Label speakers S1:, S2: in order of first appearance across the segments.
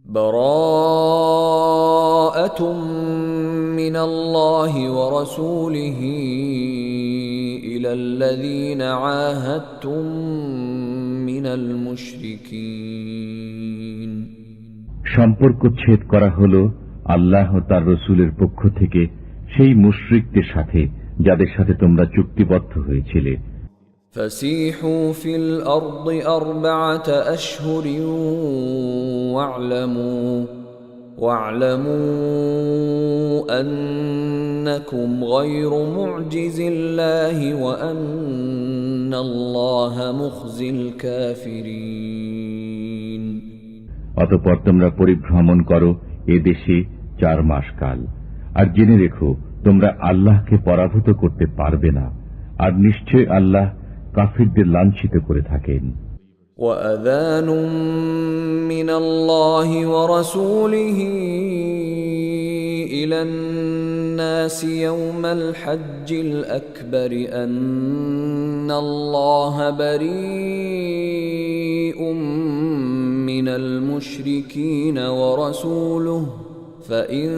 S1: براءة من الله ورسوله إلى الذين عاهدتم من المشركين।
S2: সম্পর্ক ছেদ করা হলো আল্লাহ ও তার রসুলের পক্ষ থেকে সেই মুশরিকদের সাথে যাদের সাথে তোমরা চুক্তিবদ্ধ হয়েছিলে।
S1: فسيحوا في الأرض 4 أشهر واعلموا أنكم غير معجز الله وأن الله مخزي الكافرين।
S2: অতঃপর তোমরা পরিভ্রমণ করো এ দেশে 4 মাস কাল, আর জেনে রেখো তোমরা আল্লাহকে পরাভূত করতে পারবে না, আর নিশ্চয় আল্লাহ কাফিরদের লাঞ্ছিত করে থাকেন।
S1: وأذان من الله ورسوله إلى الناس يوم الحج الأكبر أن الله بريء من المشركين ورسوله فإن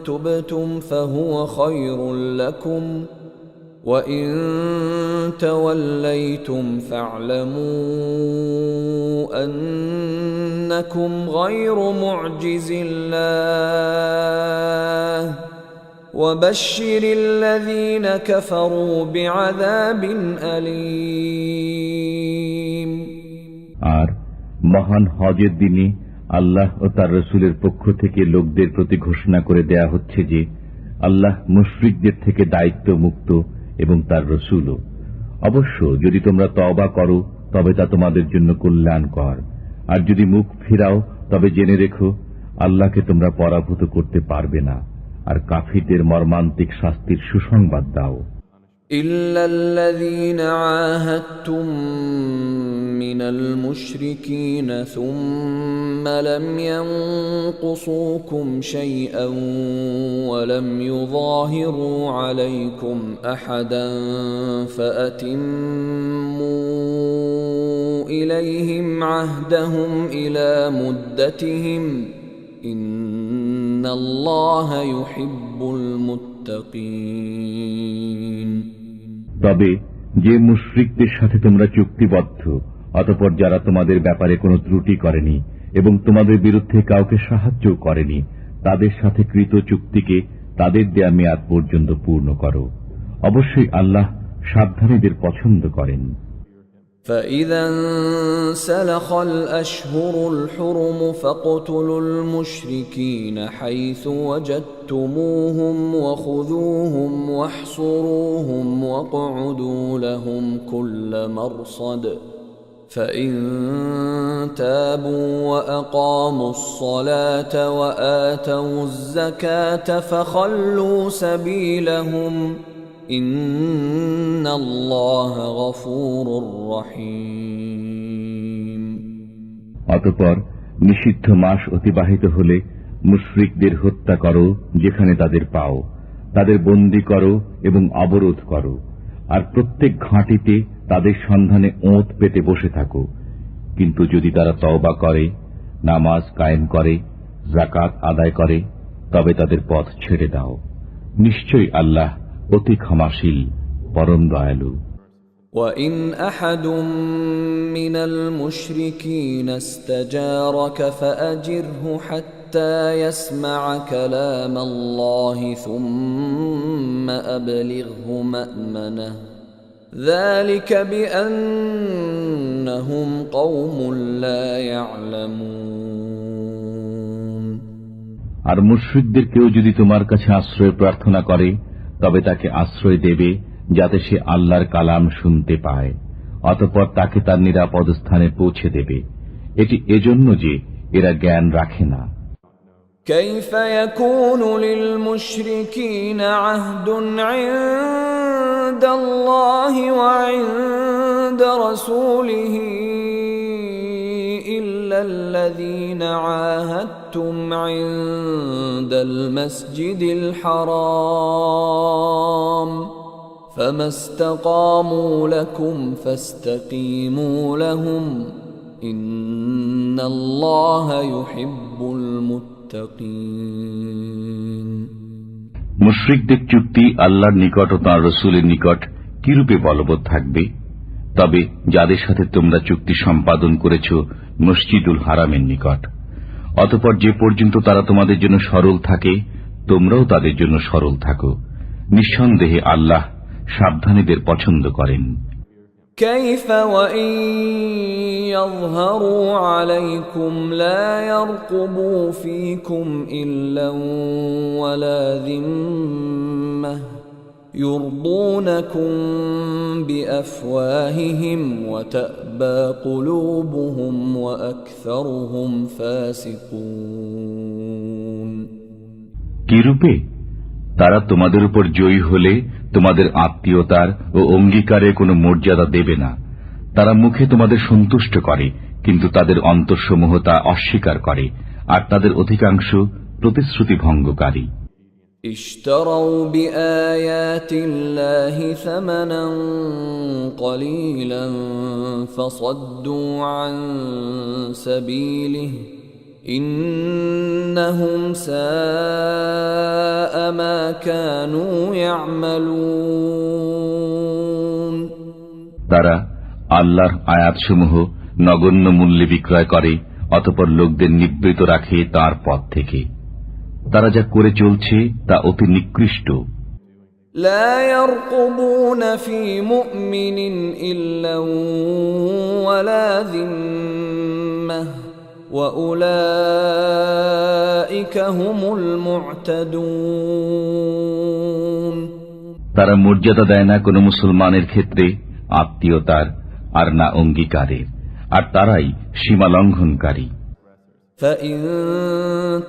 S1: تبتم فهو خير لكم وَإِن تَوَلَّيْتُمْ فَاعْلَمُوا أَنَّكُمْ غَيْرُ مُعْجِزِ اللَّهِ وَبَشِّرِ الَّذِينَ كَفَرُوا بِعَذَابٍ أَلِيمٍ।
S2: আর মহান হজের দিনে আল্লাহ ও তার রাসূলের পক্ষ থেকে লোকদের প্রতি ঘোষণা করে দেয়া হচ্ছে যে আল্লাহ মুশরিকদের থেকে দায়িত্ব মুক্ত এবং তার রসুলও। অবশ্য যদি তোমরা তওবা করো তবে তা তোমাদের জন্য কল্যাণকর, আর যদি মুখ ফিরাও তবে জেনে রেখো আল্লাহকে তোমরা পরাভূত করতে পারবে না, আর কাফিরদের মর্মান্তিক শাস্তির সুসংবাদ দাও।
S1: إلا الذين عاهدتم من المشركين ثم لم ينقصوكم شيئا ولم يظاهروا عليكم أحدا فأتموا إليهم عهدهم إلى مدتهم إن الله يحب المتقين।
S2: তবে যে মুশরিকদের সাথে তোমরা চুক্তিবদ্ধ, অতঃপর যারা তোমাদের ব্যাপারে কোনো ত্রুটি করেনি এবং তোমাদের বিরুদ্ধে কাউকে সাহায্য করেনি, তাদের সাথে কৃত চুক্তিকে তাদের দেয়া মেয়াদ পর্যন্ত পূর্ণ করো। অবশ্যই আল্লাহ সাবধানীদের পছন্দ করেন।
S1: فَإِذَا انسَلَخَ الْأَشْهُرُ الْحُرُمُ فَاقْتُلُوا الْمُشْرِكِينَ حَيْثُ وَجَدتُّمُوهُمْ وَخُذُوهُمْ وَاحْصُرُوهُمْ وَاقْعُدُوا لَهُمْ كُلَّ مَرْصَدٍ فَإِن تَابُوا وَأَقَامُوا الصَّلَاةَ وَآتَوُا الزَّكَاةَ فَخَلُّوا سَبِيلَهُمْ ইন্নাল্লাহ গফুরুর রহিম।
S2: অতঃপর নিষিদ্ধ মাস অতিবাহিত হলে মুশরিকদের হত্যা করো যেখানে তাদের পাও, তাদের বন্দী করো এবং অবরোধ করো, আর প্রত্যেক ঘাঁটিতে তাদের সন্ধানে ওঁত পেতে বসে থাকো। কিন্তু যদি তারা তওবা করে, নামাজ কায়েম করে, যাকাত আদায় করে, তবে তাদের পথ ছেড়ে দাও। নিশ্চয়ই আল্লাহ অতি ক্ষমাশীল, পরম দয়ালু।
S1: وَإِنْ أَحَدٌ مِّنَ الْمُشْرِكِينَ اسْتَجَارَكَ فَأَجِرْهُ حَتَّى يَسْمَعَ كَلَامَ اللَّهِ ثُمَّ أَبْلِغْهُ مَأْمَنَهُ ذَلِكَ بِأَنَّهُمْ قَوْمٌ لَّا يَعْلَمُونَ।
S2: আর মুশরিকদের কেউ যদি তোমার কাছে আশ্রয় প্রার্থনা করে তবে তাকে আশ্রয় দেবে যাতে সে আল্লাহর কালাম শুনতে পায়, অতঃপর তাকে তার নিরাপদ স্থানে পৌঁছে দেবে। এটি এজন্য যে এরা জ্ঞান রাখে না।
S1: كيف يكون للمشركين عهد عند الله وعند رسوله إلا الذين عاهدتم عند المسجد الحرام فما استقاموا لكم فاستقيموا لهم ইন্নাল্লাহা ইউহিব্বুল মুত্তাকিন।
S2: মুশরিকদের চুক্তি আল্লাহর নিকট ও তাঁর রাসূলের নিকট কিরূপে বলবৎ থাকবে? তবে যাদের সাথে তোমরা চুক্তি সম্পাদন করেছ মসজিদুল হারামের নিকট, অতঃপর যে পর্যন্ত তারা তোমাদের জন্য সরল থাকে তোমরাও তাদের জন্য সরল থাকো। নিঃসন্দেহে আল্লাহ সাবধানীদের পছন্দ করেন।
S1: كيف وإن يظهروا عليكم لا يرقبوا فيكم إلا ولا ذمة يرضونكم بأفواههم وتأبى قلوبهم وأكثرهم فاسقون।
S2: কিরূপে? তারা তোমাদের উপর জয়ী হলে তোমাদের আত্মীয়তার ও অঙ্গীকারে কোনো মর্যাদা দেবে না। তারা মুখে তোমাদের সন্তুষ্ট করে, কিন্তু তাদের অন্তরসমূহ তা অস্বীকার করে, আর তাদের অধিকাংশ প্রতিশ্রুতি ভঙ্গকারী।
S1: اشتروا بآيات الله ثمنا قليلا فصدوا عن سبيله إنهم ساء ما كانوا يعملون।
S2: তারা আল্লাহর আয়াতসমূহ নগণ্য মূল্যে বিক্রয় করে, অতঃপর লোকদের নিবৃত রাখে তার পথ থেকে। তারা যা করে চলছে তা অতি নিকৃষ্ট।
S1: لا يرقبون في مؤمن إلا ولا ذمة وأولئك هم المعتدون।
S2: তারা মর্যাদা দেয় না কোনো মুসলমানের ক্ষেত্রে আত্মীয়তার আর না অঙ্গীকারের, আর তারাই সীমা লঙ্ঘনকারী।
S1: فإن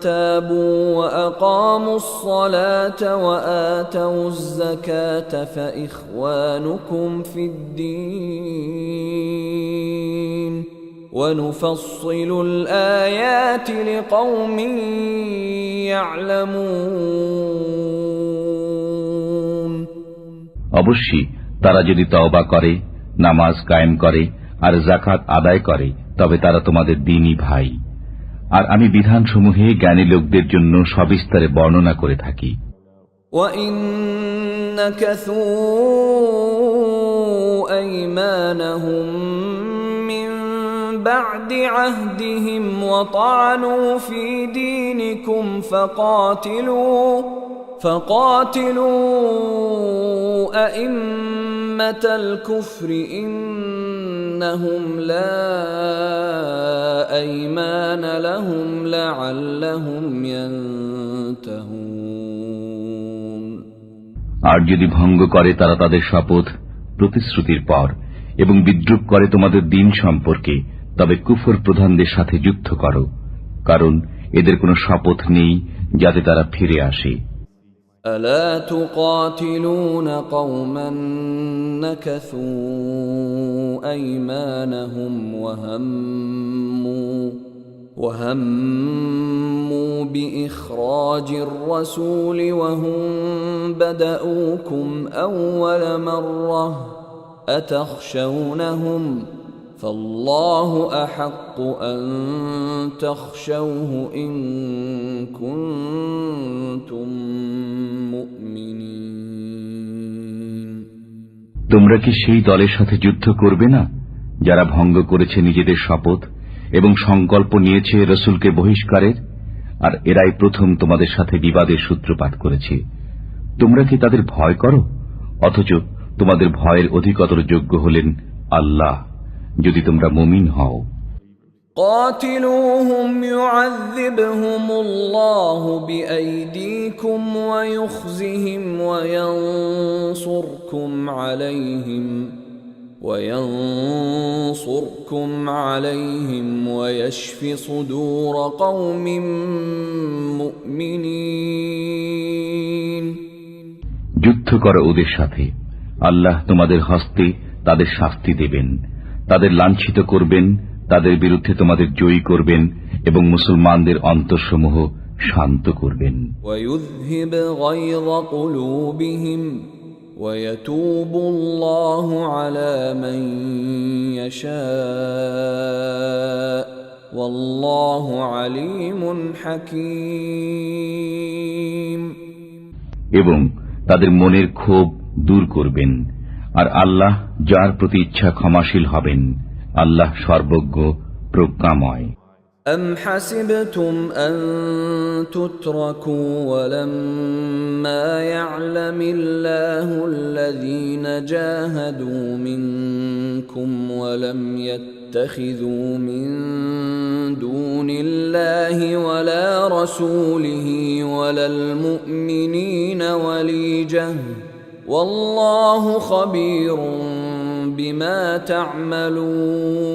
S1: تابوا وأقاموا الصلاة وآتوا الزكاة فإخوانكم في الدين ونفصل الآيات لقوم يعلمون।
S2: অবশ্যই তারা যদি তওবা করে, নামাজ কায়েম করে আর যাকাত আদায় করে, তবে তারা তোমাদের দ্বীনী ভাই। আর আমি বিধানসমূহে জ্ঞানী লোকদের জন্য সবিস্তারে বর্ণনা করে থাকি।
S1: وَإِن نَكَثُوا أَيْمَانَهُم مِّن بَعْدِ عَهْدِهِمْ وَطَعَنُوا فِي دِينِكُمْ فقاتلوا أئمة الكفر إنهم لا أيمان لهم لعلهم ينتهون।
S2: আর যদি ভঙ্গ করে তারা তাদের শপথ প্রতিশ্রুতির পর এবং বিদ্রুপ করে তোমাদের দিন সম্পর্কে, তবে কুফর প্রধানদের সাথে যুদ্ধ করো, কারণ এদের কোনো শপথ নেই যাতে তারা ফিরে আসে।
S1: ألا تقاتلون قوما نكثوا أيمانهم وهموا بإخراج الرسول وهم بدؤوكم أول مرة أتخشونهم فالله أحق أن تخشوه إن كنتم مؤمنين।
S2: তোমরা কি সেই দলের সাথে যুদ্ধ করবে না যারা ভঙ্গ করেছে নিজেদের শপথ এবং সংকল্প নিয়েছে রসুলকে বহিষ্কারের? আর এরাই প্রথম তোমাদের সাথে বিবাদের সূত্রপাত করেছে। তোমরা কি তাদের ভয় করো? অথচ তোমাদের ভয়ের অধিকতর যোগ্য হলেন আল্লাহ, যদি তোমরা মুমিন হও।
S1: قاتلوهم يعذبهم الله بأيديكم ويخزهم وينصركم عليهم ويشف صدور قوم مؤمنين।
S2: যুদ্ধ করো ওদের সাথে, আল্লাহ তোমাদের হস্তে তাদের শাস্তি দেবেন, তাদের লাঞ্ছিত করবেন, তাদের বিরুদ্ধে তোমাদের জয়ী করবেন এবং মুসলমানদের অন্তরসমূহ শান্ত করবেন।
S1: ويذهب غيظ قلوبهم ويتوب الله على من يشاء والله عليم حكيم
S2: এবং তাদের মনের ক্ষোভ দূর করবেন, আর আল্লাহ যার প্রতি ইচ্ছা ক্ষমাশীল হবেন। আল্লাহ সর্বজ্ঞ প্রজ্ঞাময়।
S1: أم حسبتم أن تتركوا ولما يعلم الله الذين جاهدوا منكم ولم يتخذوا من دون الله ولا رسوله ولا المؤمنين وليجة والله خبير بما تعملون।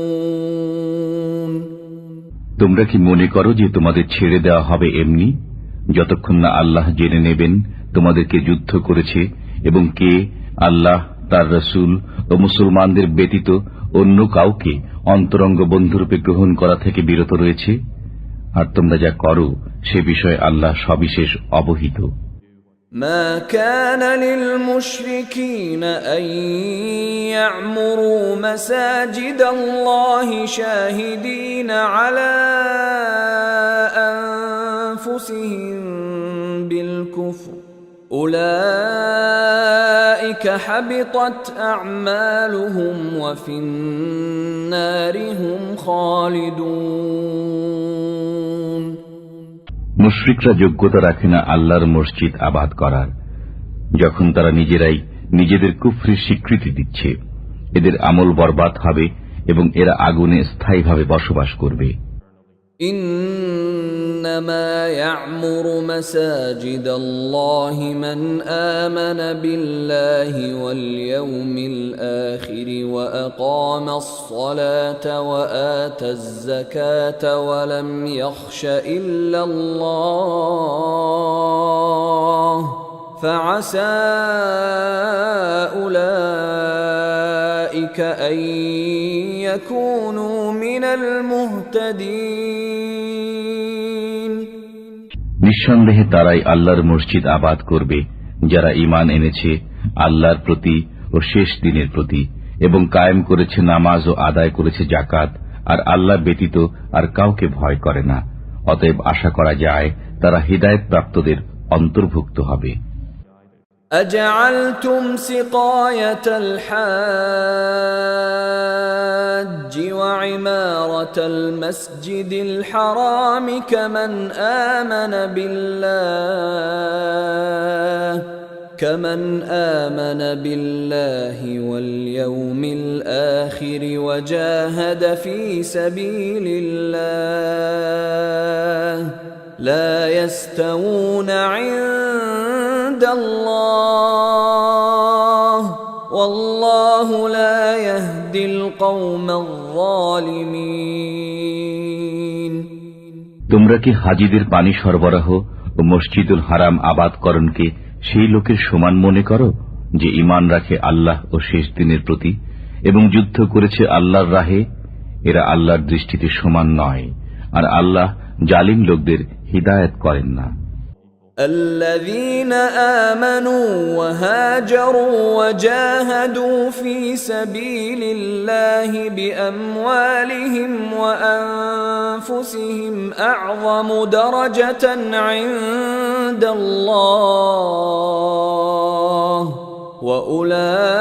S2: তোমরা কি মনে করো যে তোমাদের ছেড়ে দেওয়া হবে এমনি, যতক্ষণ না আল্লাহ জেনে নেবেন তোমাদেরকে যুদ্ধ করেছে এবং কে আল্লাহ, তার রসুল ও মুসলমানদের ব্যতীত অন্য কাউকে অন্তরঙ্গ বন্ধুরূপে গ্রহণ করা থেকে বিরত রয়েছে? আর তোমরা যা করো সে বিষয়ে আল্লাহ সবিশেষ অবহিত।
S1: ما كان للمشركين أن يعمروا مساجد الله شاهدين على أنفسهم بالكفر أولئك حبطت أعمالهم وفي النار هم خالدون।
S2: মুশরিকরা যোগ্যতা রাখে না আল্লাহর মসজিদ আবাদ করার, যখন তারা নিজেরাই নিজেদের কুফরির স্বীকৃতি দিচ্ছে। এদের আমল বরবাদ হবে এবং এরা আগুনে স্থায়ীভাবে বসবাস করবে।
S1: إنما يعمر مساجد الله من آمن بالله واليوم الآخر وأقام الصلاة وآتى الزكاة ولم يخش إلا الله فعسى أولئك أن يكونوا من المهتدين।
S2: নিঃসন্দেহে তারাই আল্লাহর মসজিদ আবাদ করবে যারা ঈমান এনেছে আল্লাহর প্রতি ও শেষ দিনের প্রতি এবং কায়েম করেছে নামাজ ও আদায় করেছে যাকাত, আর আল্লাহ ব্যতীত আর কাউকে ভয় করে না। অতএব আশা করা যায় তারা হিদায়াত প্রাপ্তদের অন্তর্ভুক্ত হবে।
S1: أجعلتم سقاية الحاج وعمارة المسجد الحرام كمن آمن بالله واليوم الآخر وجاهد في سبيل الله لا يستوون عند الله والله لا يهدي القوم الظالمين।
S2: তোমরা কি হাজীদের পানি সরবরাহ ও মসজিদুল হারাম আবাদকরণকে সেই লোকের সমান মনে করো যে ঈমান রাখে আল্লাহ ও শেষ দিনের প্রতি এবং যুদ্ধ করেছে আল্লাহর রাহে? এরা আল্লাহর দৃষ্টিতে সমান নয়, আর আল্লাহ জালিম লোকদের হিদায়াত করেন না।
S1: الذين آمنوا وهاجروا وجاهدوا في سبيل الله بأموالهم وأنفسهم أعظم درجة عند الله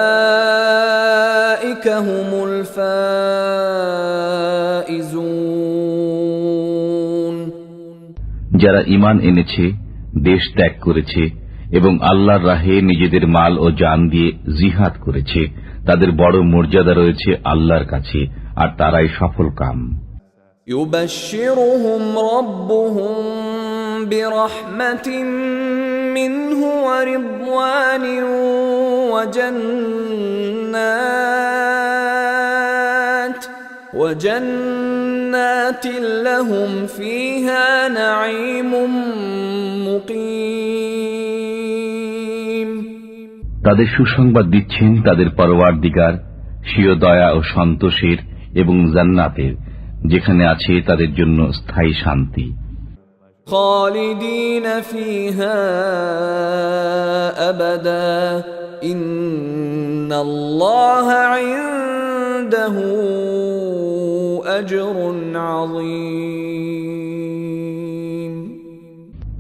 S1: وأولئك هم الفائزون।
S2: যারা ঈমান এনেছে, দেশ ত্যাগ করেছে এবং আল্লাহর রাহে নিজেদের মাল ও জান দিয়ে জিহাদ করেছে, তাদের বড় মর্যাদা রয়েছে আল্লাহর কাছে, আর তারাই সফল কাম।
S1: يبشرهم ربهم برحمة منه ورضوان وجنات لهم فيها نعيم মুকিম।
S2: তাদের সুসংবাদ দিচ্ছেন তাদের পরওয়ারদিগার স্বীয় দয়া ও সন্তোষের এবং জান্নাতের, যেখানে আছে তাদের জন্য স্থায়ী শান্তি।
S1: খালিদিন ফিহা আবাদা ইন্নাল্লাহা عنده أجر عظيم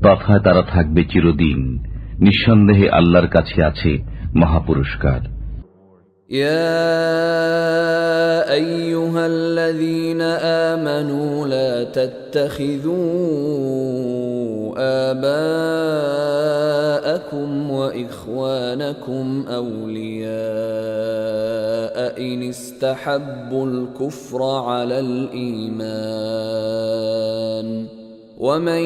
S2: তথায় তারা থাকবে চিরদিন। নিঃসন্দেহে আল্লাহর কাছে আছে মহাপুরস্কার।
S1: يا أيها الذين آمنوا لا تتخذوا آباءكم وإخوانكم أولياء إن استحبوا الكفر على الإيمان ومن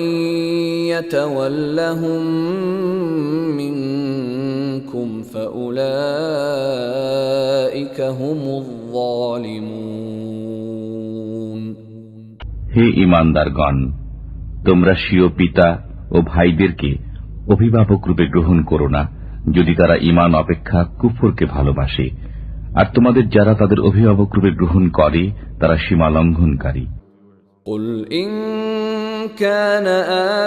S1: يتولهم منكم فأولئك هم الظالمون
S2: হে ঈমানদারগণ, তোমরা স্বীয় পিতা ও ভাইদেরকে অভিভাবক রূপে গ্রহণ করো না, যদি তারা ঈমান অপেক্ষা কুফরকে ভালোবাসে, আর তোমাদের যারা তাদের অভিভাবক রূপে গ্রহণ করে তারা সীমা লঙ্ঘনকারী।
S1: قل إن كان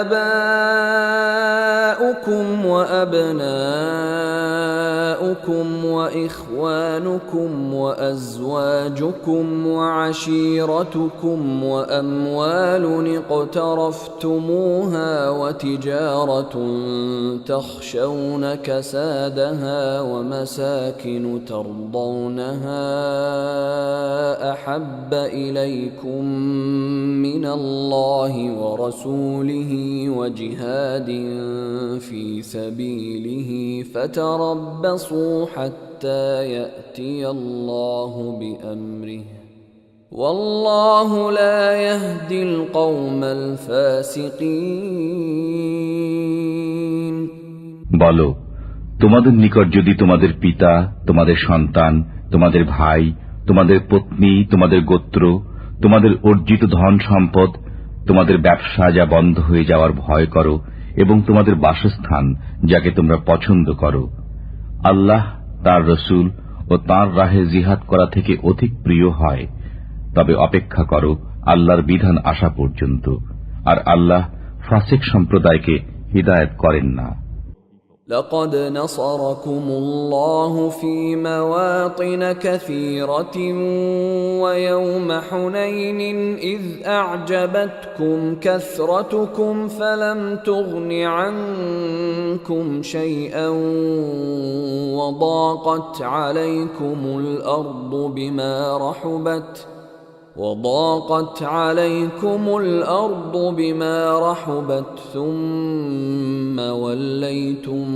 S1: آباؤكم وأبناؤكم وإخوانكم وأزواجكم وعشيرتكم وأموال اقترفتموها وتجارة تخشون كسادها ومساكن ترضونها أحب إليكم من الله ورسوله وجهاد في سبيله فتربصوا حتى يأتي الله بأمره والله لا يهدي القوم الفاسقين
S2: বলো, তোমাদের নিকট যদি তোমাদের পিতা, তোমাদের সন্তান, তোমাদের ভাই, তোমাদের পত্নী, তোমাদের গোত্র, তোমাদের অর্জিত ধন সম্পদ, তোমাদের ব্যবসা যা বন্ধ হয়ে যাওয়ার ভয় করো এবং তোমাদের বাসস্থান যাকে তোমরা পছন্দ করো, আল্লাহ, তার রসুল ও তাঁর রাহে জিহাদ করা থেকে অধিক প্রিয় হয়, তবে অপেক্ষা করো আল্লাহর বিধান আসা পর্যন্ত, আর আল্লাহ ফাসিক সম্প্রদায়কে হিদায়াত করেন না।
S1: لقد نصركم الله في مواطن كثيرة ويوم حنين إذ أعجبتكم كثرتكم فلم تغن عنكم شيئا وضاقت عليكم الأرض بما رحبت ثم وليتم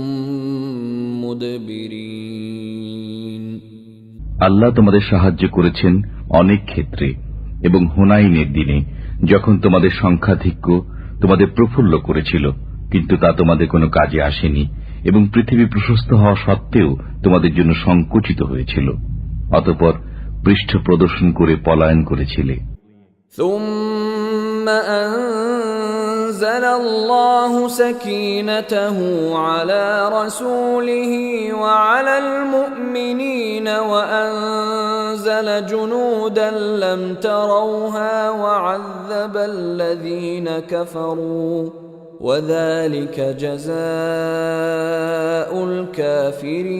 S1: مدبرين
S2: আল্লাহ তোমাদের সাহায্য করেছেন অনেক ক্ষেত্রে, এবং হুনাইনের দিনে যখন তোমাদের সংখ্যাধিক্য তোমাদের প্রফুল্ল করেছিল, কিন্তু তা তোমাদের কোনো কাজে আসেনি, এবং পৃথিবী প্রশস্ত হওয়া সত্ত্বেও তোমাদের জন্য সংকুচিত হয়েছিল। অতঃপর পৃষ্ঠ প্রদর্শন করে পলায়ন করেছিলে।
S1: ثم أنزل الله سكينته على رسوله وعلى المؤمنين وأنزل جنودا لم تروها وعذب الذين كفروا وذلك جزاء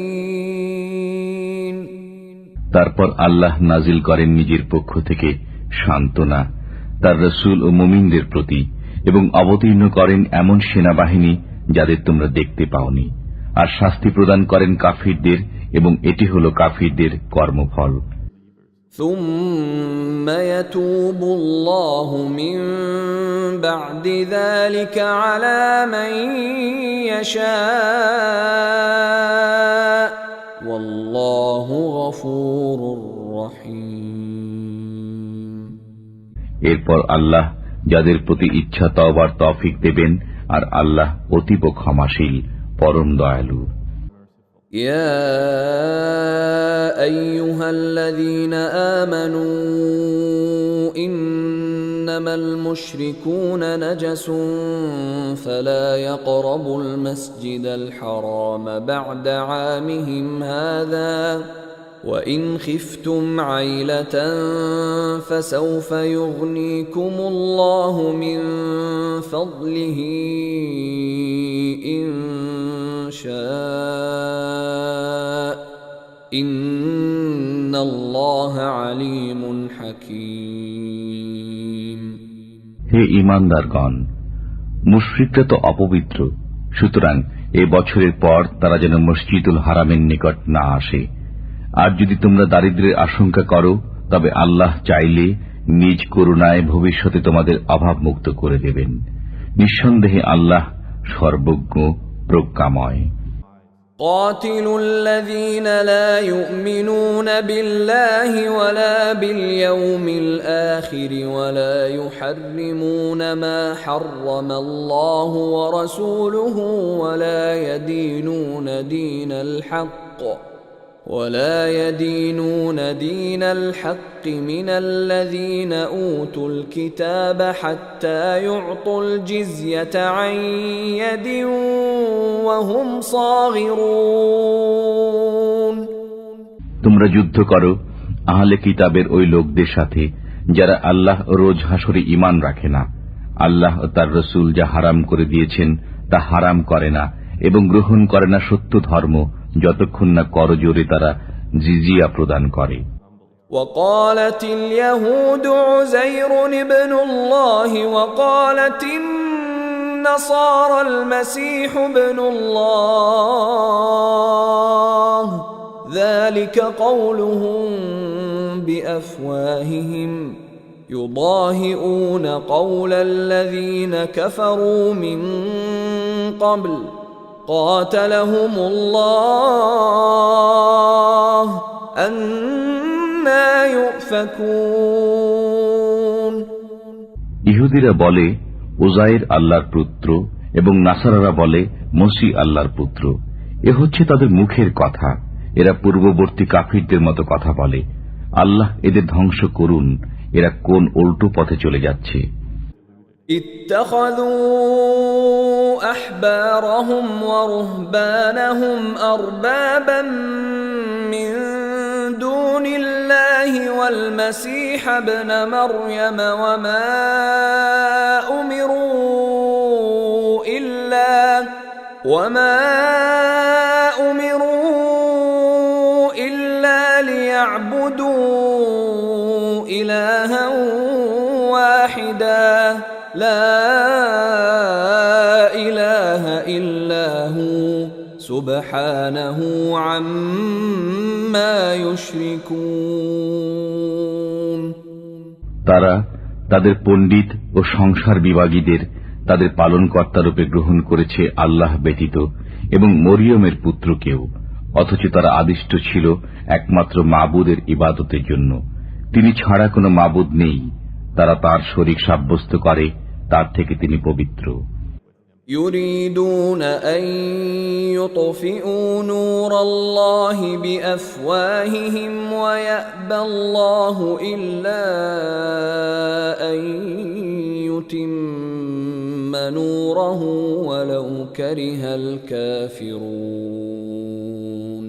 S1: الكافرين
S2: তারপর আল্লাহ নাজিল করেন নিজের পক্ষ থেকে সান্ত্বনা তার রসুল ও মুমিনদের প্রতি, এবং অবতীর্ণ করেন এমন সেনাবাহিনী যাদের তোমরা দেখতে পাওনি, আর শাস্তি প্রদান করেন কাফিরদের, এবং এটি হল কাফিরদের কর্মফল।
S1: ثم يتوب الله من بعد ذلك على من يشاء والله غفور رحيم
S2: এরপর আল্লাহ যাদের প্রতি ইচ্ছা তওবার তৌফিক দেবেন, আর আল্লাহ অতীব ক্ষমাশীল, পরম দয়ালু।
S1: يا أيها الذين آمنوا إنما المشركون نجس فلا يقربوا المسجد الحرام بعد عامهم هذا وإن خفتم عيلة فسوف يغنيكم الله من فضله إن شاء إن الله عليم حكيم.
S2: হে ঈমানদারগণ, মুশরিকরা তো অপবিত্র, সুতরাং এ বছরের পর তারা যেন মসজিদুল হারামের নিকট না আসে। আর যদি তোমরা দারিদ্র্যের আশঙ্কা করো, তবে আল্লাহ চাইলে নিজ করুণায় ভবিষ্যতে তোমাদের অভাব মুক্ত করে দেবেন। নিঃসন্দেহে আল্লাহ সর্বজ্ঞ, প্রজ্ঞাময়।
S1: قاتلوا الذين لا يؤمنون بالله ولا باليوم الآخر ولا يحرمون ما حرم الله ورسوله ولا يدينون دين الحق من الذين أوتوا الكتاب حتى يعطوا الجزية عن يد وهم صاغرون.
S2: তোমরা যুদ্ধ করো আহলে কিতাবের ওই লোকদের সাথে যারা আল্লাহ ও রোজ হাসরে ঈমান রাখে না, আল্লাহ ও তার রাসূল যা হারাম করে দিয়েছেন তা হারাম করে না এবং গ্রহণ করে না সত্য ধর্ম, যতক্ষণ না করজোরে তারা জিজিয়া প্রদান করে।
S1: وقالت اليهود عزير ابن الله وقالت النصارى المسيح ابن الله ذلك قولهم بأفواههم يضاهئون قول الذين كفروا من قبل قاتلهم الله أنى يؤفكون.
S2: ইহুদিরা বলে উজাইর আল্লাহর পুত্র এবং নাসারারা বলে মসিহ আল্লাহর পুত্র। এ হচ্ছে তাদের মুখের কথা। এরা পূর্ববর্তী কাফিরদের মতো কথা বলে। আল্লাহ এদের ধ্বংস করুন, এরা কোন উল্টো পথে চলে যাচ্ছে।
S1: اتخذوا أحبارهم ورهبانهم أربابا من دون الله والمسيح ابن مريم وما أمروا إلا ليعبدوا إلها واحدا لا إله إلا هو سبحانه عما يشركون.
S2: তারা তাদের পণ্ডিত ও সংসার বিভাগীদের তাদের পালনকর্তারূপে গ্রহণ করেছে আল্লাহ ব্যতীত এবং মরিয়মের পুত্রকেও, অথচ তারা আদিষ্ট ছিল একমাত্র মাবুদের ইবাদতের জন্য। তিনি ছাড়া কোনো মাবুদ নেই। তারা তার শরীক সাব্যস্ত করে, তার থেকে তিনি পবিত্র।
S1: يريدون أن يطفئوا نور الله بأفواههم ويأبى الله إلا أن يتم نوره ولو كره الكافرون.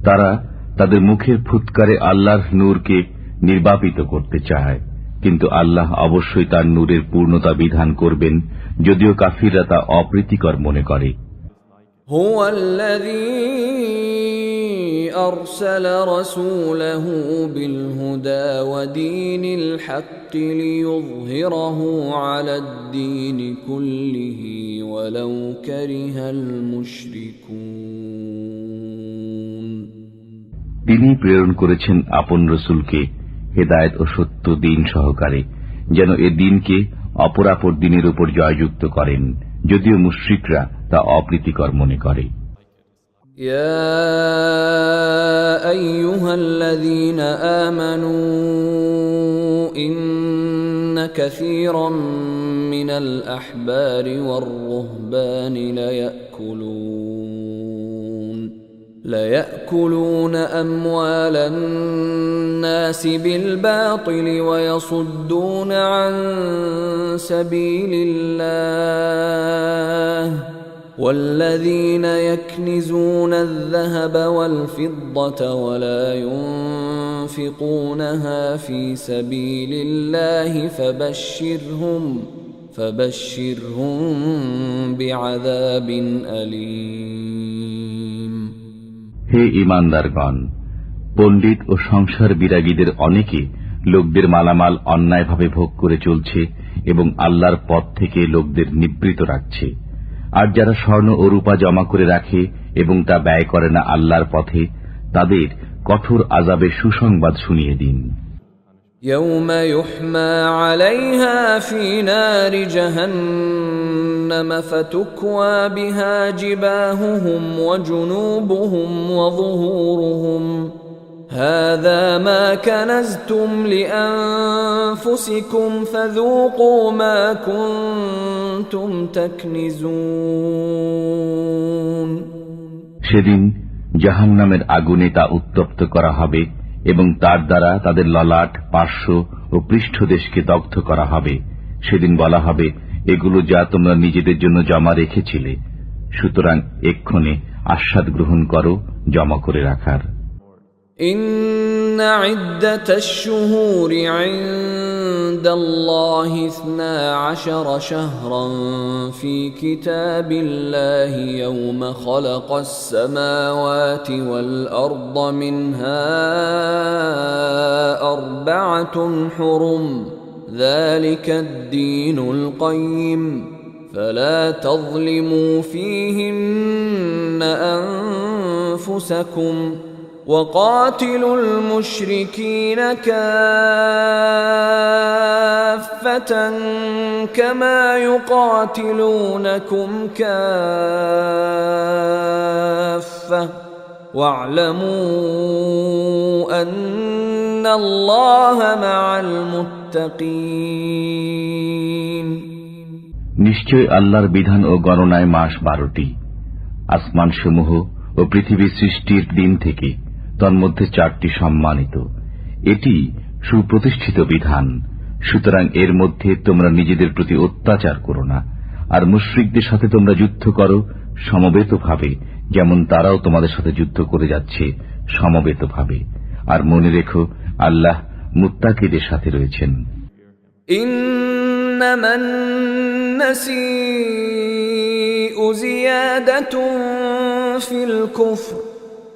S2: তারা তাদের মুখের ফুৎকারে আল্লাহর নূরকে নির্বাপিত করতে চায়, কিন্তু আল্লাহ অবশ্যই তার নূরের পূর্ণতা বিধান করবেন, যদিও কাফিররা তা অপ্রীতিকর মনে করে।
S1: هو الذي أرسل رسوله بالهدى ودين الحق ليظهره على الدين كله ولو كره المشركون.
S2: তিনি প্রেরণ করেছেন আপন রসুলকে হেদায়েত ও সত্য দিন সহকারে, যেন এ দিনকে অপরাপর দিনের উপর জয়যুক্ত করেন, যদিও মুশরিকরা তা অপ্রীতিকর মনে করে।
S1: يا أيها الذين آمنوا إن كثيرا من الأحبار والرهبان ليأكلون أموال الناس بالباطل ويصدون عن سبيل الله والذين يكنزون الذهب والفضة ولا ينفقونها في سبيل الله فبشرهم بعذاب أليم.
S2: হে ঈমানদারগণ, পণ্ডিত ও সংসার বিরাগীদের অনেকে লোকদের মালামাল অন্যায়ভাবে ভোগ করে চলছে এবং আল্লাহর পথ থেকে লোকদের নিবৃত রাখছে। আর যারা স্বর্ণ ও রূপা জমা করে রাখে এবং তা ব্যয় করে না আল্লাহর পথে, তাদের কঠোর আযাবের সুসংবাদ শুনিয়ে দিন।
S1: يوم يحمى عليها في نار جهنم فتكوى بها جباههم وجنوبهم وظهورهم هذا ما كنزتم لأنفسكم فذوقوا ما كنتم تكنزون
S2: সেদিন জাহান্নামের আগুনে তা উত্তপ্ত করা হবে এবং তার দ্বারা তাদের ললাট, পার্শ্ব ও পৃষ্ঠদেশকে দগ্ধ করা হবে। সেদিন বলা হবে, এগুলো যা তোমরা নিজেদের জন্য জমা রেখেছিলে, সুতরাং এক্ষণে আস্বাদ গ্রহণ করো জমা করে রাখার।
S1: إن عدة الشهور عند الله 12 شهرا في كتاب الله يوم خلق السماوات والأرض منها 4 حرم ذلك الدين القيم فلا تظلموا فيهن أنفسكم وقاتلوا المشركين كافة كما يقاتلونكم كافة واعلموا أن الله مع المتقين
S2: নিশ্চয় আল্লাহর বিধান ও গণনায় মাস 12টি, আসমানসমূহ ও পৃথিবী সৃষ্টির দিন থেকে তন্মধ্যে 4টি সম্মানিত। এটি সুপ্রতিষ্ঠিত বিধান, সুতরাং এর মধ্যে তোমরা নিজেদের প্রতি অত্যাচার করো না। আর মুশরিকদের সাথে তোমরা যুদ্ধ করো সমবেতভাবে, যেমন তারাও তোমাদের সাথে যুদ্ধ করে যাচ্ছে সমবেতভাবে। আর মনে রেখো, আল্লাহ মুত্তাকিদের সাথে রয়েছেন।
S1: إنما النسيء زيادة في الكفر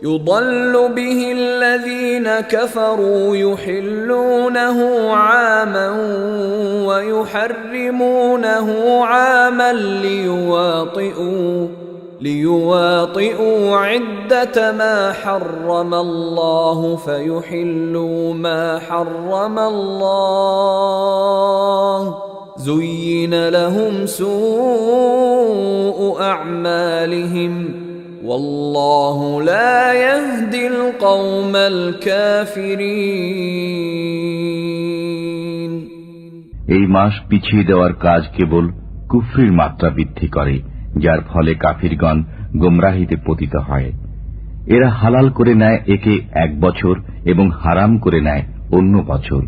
S1: يضل به الذين كفروا يحلونه عاما ويحرمونه عاما ليواطئوا عدة ما حرم الله فيحلوا ما حرم الله زين لهم سوء أعمالهم والله لا يهدي القوم الكافرين
S2: এই মাস পিছিয়ে দেওয়ার কাজ কেবল কুফরির মাত্রা বৃদ্ধি করে, যার ফলে কাফিরগণ গোমরাহিতে পতিত হয়। এরা হালাল করে নেয় একে 1 বছর এবং হারাম করে নেয় অন্য বছর,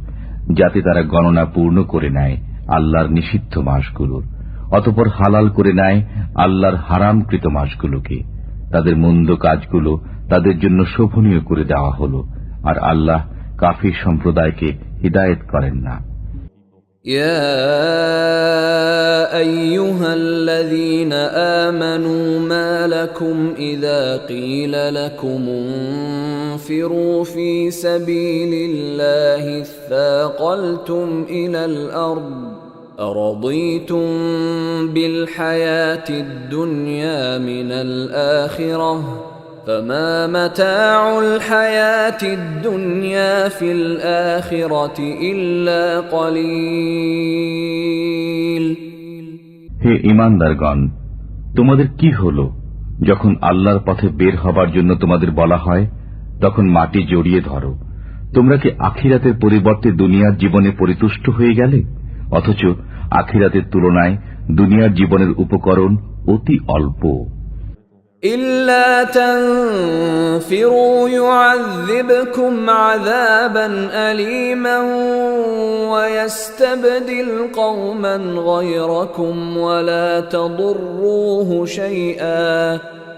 S2: যাতে তারা গণনা পূর্ণ করে নেয় আল্লাহর নিষিদ্ধ মাসগুলোর। অতঃপর হালাল করে নেয় আল্লাহর হারামকৃত মাসগুলোকে। তাদের মন্দ কাজগুলো তাদের জন্য শোভনীয় করে দেওয়া হল, আর আল্লাহ কাফির সম্প্রদায়কে হিদায়েত করেন না।
S1: يا أيها الذين آمنوا ما لكم إذا قيل لكم انفروا في سبيل الله اثاقلتم إلى الأرض أرضيتم بالحياة الدنيا من الآخرة فما متاع الحياة الدنيا في الآخرة إلا قليل
S2: হে ঈমানদারগণ, তোমাদের কি হলো যখন আল্লাহর পথে বের হবার জন্য তোমাদের বলা হয়, তখন মাটি জড়িয়ে ধরো। তোমরা কি আখিরাতের পরিবর্তে দুনিয়ার জীবনে পরিতুষ্ট হয়ে গেলে? অথচ আখিরাতের তুলনায় দুনিয়ার জীবনের উপকরণ অতি অল্প।
S1: إلا تنفروا يعذبكم عذابا أليما ويستبدل قوما غيركم ولا تضروه شيئا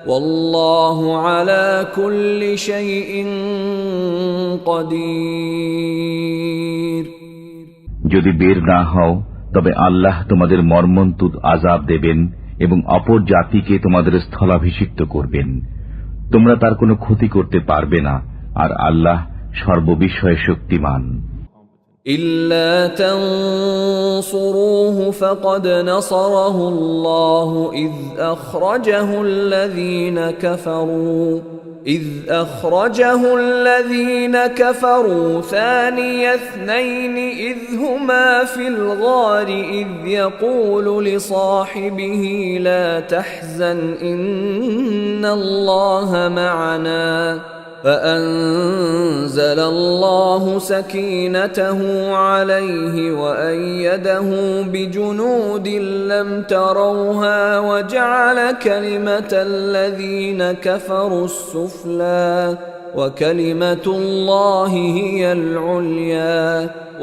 S1: والله على كل شيء قدير
S2: যদি বের না হও, তবে আল্লাহ তোমাদের মর্মন্তুদ আযাব দেবেন এবং অপর জাতিকে তোমাদের স্থলাভিষিক্ত করবেন। তোমরা তার কোনো ক্ষতি করতে পারবে না, আর আল্লাহ সর্ববিষয়ে শক্তিমান।
S1: إلا تنصروه فقد نصره الله إذ أخرجه الذين كفروا ثاني اثنين إذ هما في الغار إذ يقول لصاحبه لا تحزن إن الله معنا فأنزل الله سكينته عليه وأيده بجنود لم تروها وجعل كلمة الذين كفروا السفلى وكلمة الله هي العليا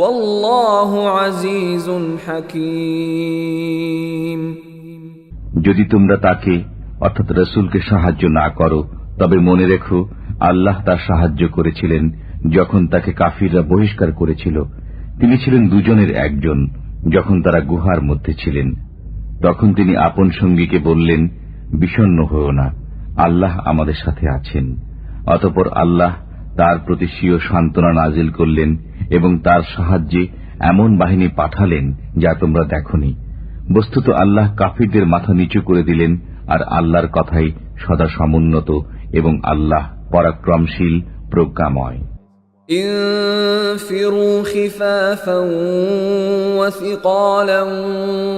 S1: والله عزيز حكيم।
S2: যদি তোমরা তাকে অর্থাৎ রাসূলকে সাহায্য না করো তবে মনে রেখো আল্লাহ তার সাহায্য করেছিলেন যখন তাকে কাফিররা বহিষ্কার করেছিল। তিনি ছিলেন দুজনের একজন। যখন তারা গুহার মধ্যে ছিলেন তখন তিনি আপন সঙ্গীকে বললেন, বিষণ্ণ হও না, আল্লাহ আমাদের সাথে আছেন। অতঃপর আল্লাহ তার প্রতি স্বীয় সান্ত্বনা নাজিল করলেন এবং তার সাহায্যে এমন বাহিনী পাঠালেন যা তোমরা দেখনি। বস্তুত আল্লাহ কাফিরদের মাথা নিচু করে দিলেন, আর আল্লাহর কথাই সদা সমুন্নত এবং আল্লাহ পরাক্রমশীল প্রজ্ঞাময়।
S1: انفروا خفافا وثقالا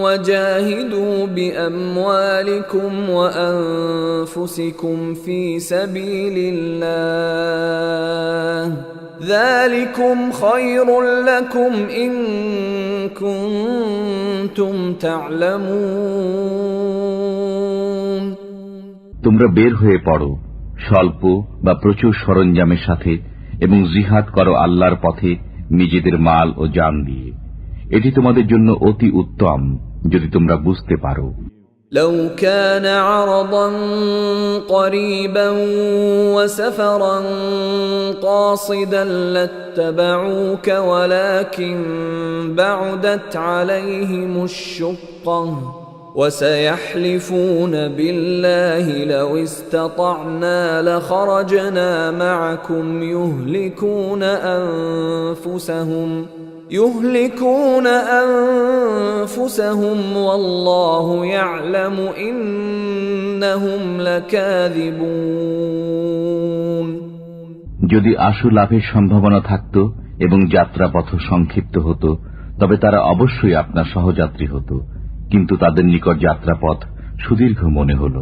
S1: وجاهدوا بأموالكم وأنفسكم في سبيل الله ذلكم خير لكم إن كنتم تعلمون।
S2: তোমরা বের হয়ে পড়ো স্বল্প বা প্রচুর সরঞ্জামের সাথে এবং জিহাদ করো আল্লাহর পথে নিজেদের মাল ও জান দিয়ে। এটি তোমাদের জন্য অতি উত্তম যদি তোমরা বুঝতে পারো।
S1: لو كان عرضا قريبا وسفرا قاصدا لاتبعوك ولكن بعدت عليهم الشقة وسيحلفون بالله لو استطعنا لخرجنا معكم يهلكون أنفسهم والله يعلم إنهم لكاذبون।
S2: যদি আশু লাভের সম্ভাবনা থাকত এবং যাত্রাপথ সংক্ষিপ্ত হতো তবে তারা অবশ্যই আপনার সহযাত্রী হতো, কিন্তু তাদের নিকট যাত্রাপথ সুদীর্ঘ মনে হল।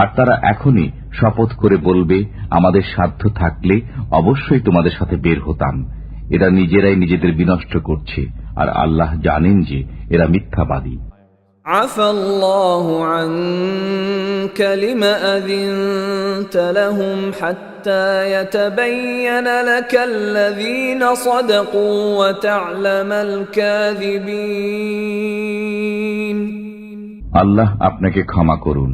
S2: আর তারা এখনই শপথ করে বলবে, আমাদের সাধ্য থাকলে অবশ্যই তোমাদের সাথে বের হতাম। এরা নিজেরাই নিজেদের বিনষ্ট করছে, আর আল্লাহ জানেন যে এরা মিথ্যাবাদী।
S1: আফাল্লাহু আনকা লিমা আযিনতা লাহুম হাত্তা ইয়াতাবায়্যানা লাকাল্লাযীনা সাদাকু ওয়া তা'লামাল কাযিবিন।
S2: আল্লাহ আপনাকে ক্ষমা করুন।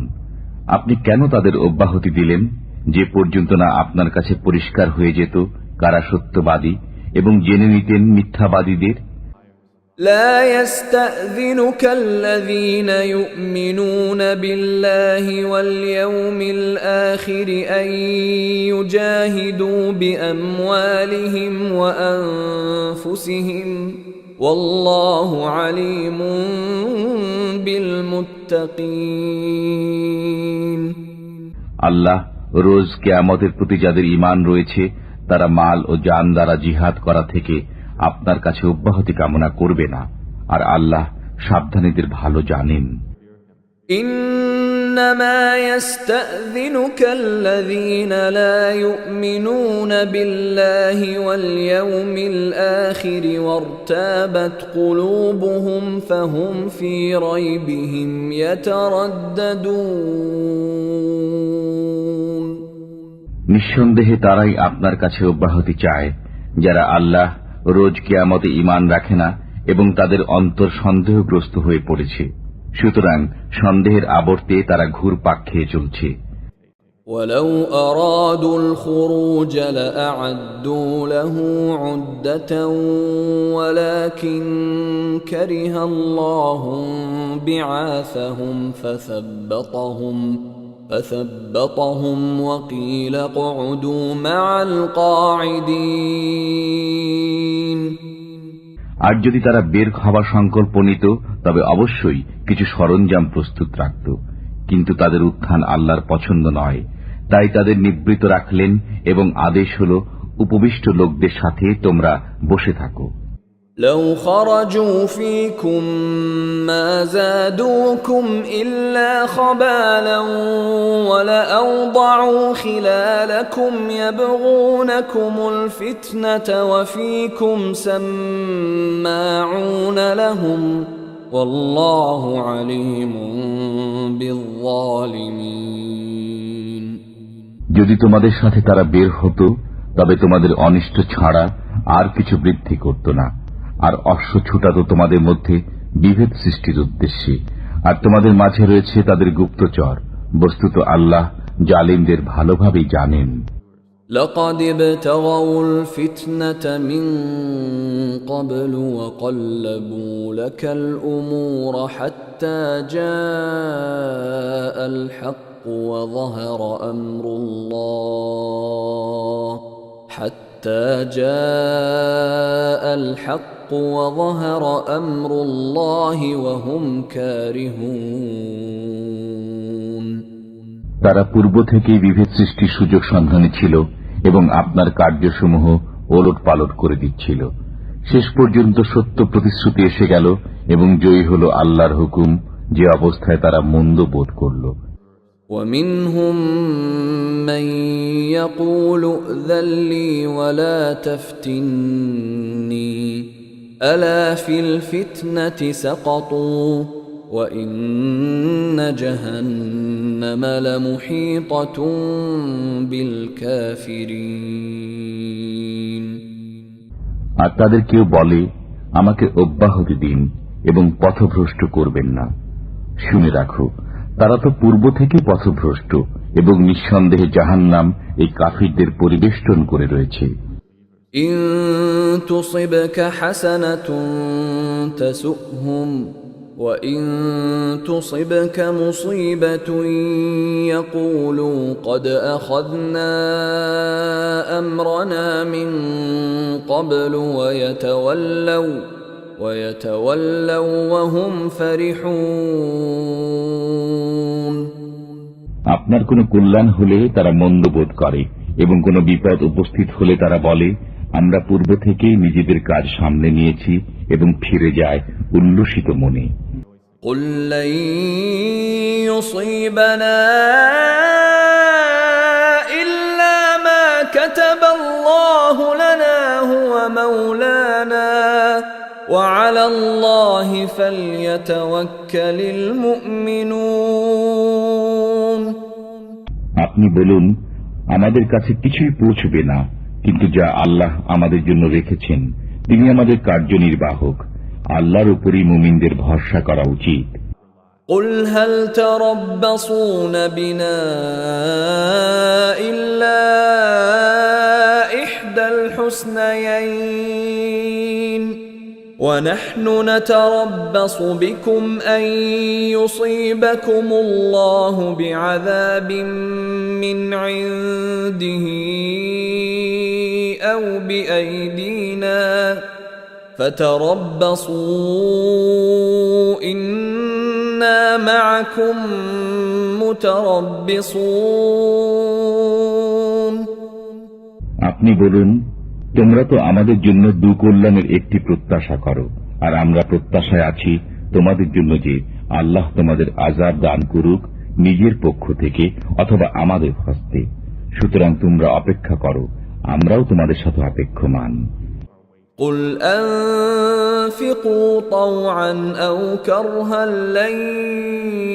S2: আপনি কেন তাদের অব্যাহতি দিলেন যে পর্যন্ত না আপনার কাছে পরিষ্কার হয়ে যেত কারা সত্যবাদী এবং জেনে নিতেন মিথ্যাবাদীদের।
S1: لا يستأذنك الذين يؤمنون بالله واليوم الآخر أن يجاهدوا بأموالهم وأنفسهم والله عليم بالمتقين।
S2: আল্লাহ রোজ কিয়ামতের প্রতি যাদের ঈমান রয়েছে তারা মাল ও জান দ্বারা জিহাদ করা থেকে আপনার কাছে অব্যাহতি কামনা করবে না, আর আল্লাহ সাবধানীদের ভালো জানেন।
S1: إنما يستأذنك الذين لا يؤمنون بالله واليوم الآخر وارتابت قلوبهم فهم في ريبهم يترددون।
S2: নিঃসন্দেহে তারাই আপনার কাছে অব্যাহতি চায় যারা আল্লাহ রোজ কিয়ামতে ঈমান রাখে না এবং তাদের অন্তর সন্দেহগ্রস্ত হয়ে পড়েছে, সুতরাং সন্দেহের আবর্তে তারা ঘুরপাক খেয়ে চলছে।
S1: ولو أرادوا الخروج لأعدوا له عدة ولكن كره الله بعاثهم فثبطهم وقيل اقعدوا مع القاعدين
S2: আর যদি তারা বের হওয়ার সংকল্প নিত তবে অবশ্যই কিছু সরঞ্জাম প্রস্তুত রাখত, কিন্তু তাদের উত্থান আল্লাহর পছন্দ নয়, তাই তাদের নিবৃত রাখলেন এবং আদেশ হল উপবিষ্ট লোকদের সাথে তোমরা বসে থাকো।
S1: لو خرجوا فيكم ما زادوكم إلا خبالا ولأوضعوا خلالكم يبغونكم الفتنة وفيكم سماعون لهم والله عليم بالظالمين
S2: যদি তোমাদের সাথে তারা বের হতো তবে তোমাদের অনিষ্ট ছাড়া আর কিছু বৃদ্ধি করত না, আর অশ্ব ছুটাতো তোমাদের মধ্যে বিভেদ সৃষ্টির উদ্দেশ্যে, আর তোমাদের মাঝে রয়েছে তাদের গুপ্তচর। বস্তুত আল্লাহ জালিমদের ভালোভাবেই জানেন।
S1: لقد ابتغوا الفتنة من قبل وقلبوا لك الأمور حتى جاء الحق وظهر أمر الله حتى جاء الحق وظهر أمر الله وهم كارهون
S2: তারা পূর্ব থেকেই বিভেদ সৃষ্টির সুযোগ সন্ধানে ছিল এবং আপনার কার্যসমূহ ওলট পালট করে দিচ্ছিল। শেষ পর্যন্ত সত্য প্রতিশ্রুতি এসে গেল এবং জয়ী হল আল্লাহর হুকুম, যে অবস্থায় তারা মন্দ বোধ করল।
S1: ومنهم من يقول ائذن لي ولا تفتني ألا في الفتنة سقطوا وإن جهنم لمحيطة بالكافرين
S2: আর তাদের কেউ বলে, আমাকে অব্যাহতি দিন এবং পথভ্রষ্ট করবেন না। শুনে রাখো, তারা তো পূর্ব থেকে পথভ্রষ্ট এবং নিঃসন্দেহে জাহান্নাম এই কাফিরদের পরিবেষ্টন করে রয়েছে।
S1: إن تصبك حسنة تسؤهم وإن تصبك مصيبة يقولوا قد أخذنا أمرنا من قبل ويتولوا وهم فرحون
S2: আপনার কোনো কল্যাণ হলে তারা মন্দবোধ করে এবং কোনো বিপদ উপস্থিত হলে তারা বলে, আমরা পূর্ব থেকেই নিজেদের কাজ সামলে নিয়েছি, এবং ফিরে যায় উল্লসিত মনে।
S1: قل لن يصيبنا إلا ما كتب الله لنا هو مولانا وعلى الله فليتوكل المؤمنون
S2: আপনি বলুন, আমাদের কাছে কিছুই পৌঁছবে না, কিন্তু যা আল্লাহ আমাদের জন্য রেখেছেন তিনি আমাদের কার্যনির্বাহক। আল্লাহর উপরই মুমিনদের ভরসা করা উচিত।
S1: قل هل تربصون بنا إلا إحدى الحسنيين ونحن نتربص بكم أن يصيبكم الله بعذاب من عنده أو بأيدينا فتربصوا إنا معكم متربصون
S2: আপনি বলুন, তোমরা তো আমাদের জন্য দুকল্যাণের একটি প্রত্যাশা করো, আর আমরা প্রত্যাশায় আছি তোমাদের জন্য যে আল্লাহ তোমাদের আযাব দান করুক নিজের পক্ষ থেকে অথবা আমাদের হস্তে। সুতরাং তোমরা অপেক্ষা করো, আমরাও তোমাদের সাথে অপেক্ষমান।
S1: قل أنفقوا طوعا أو كرها لن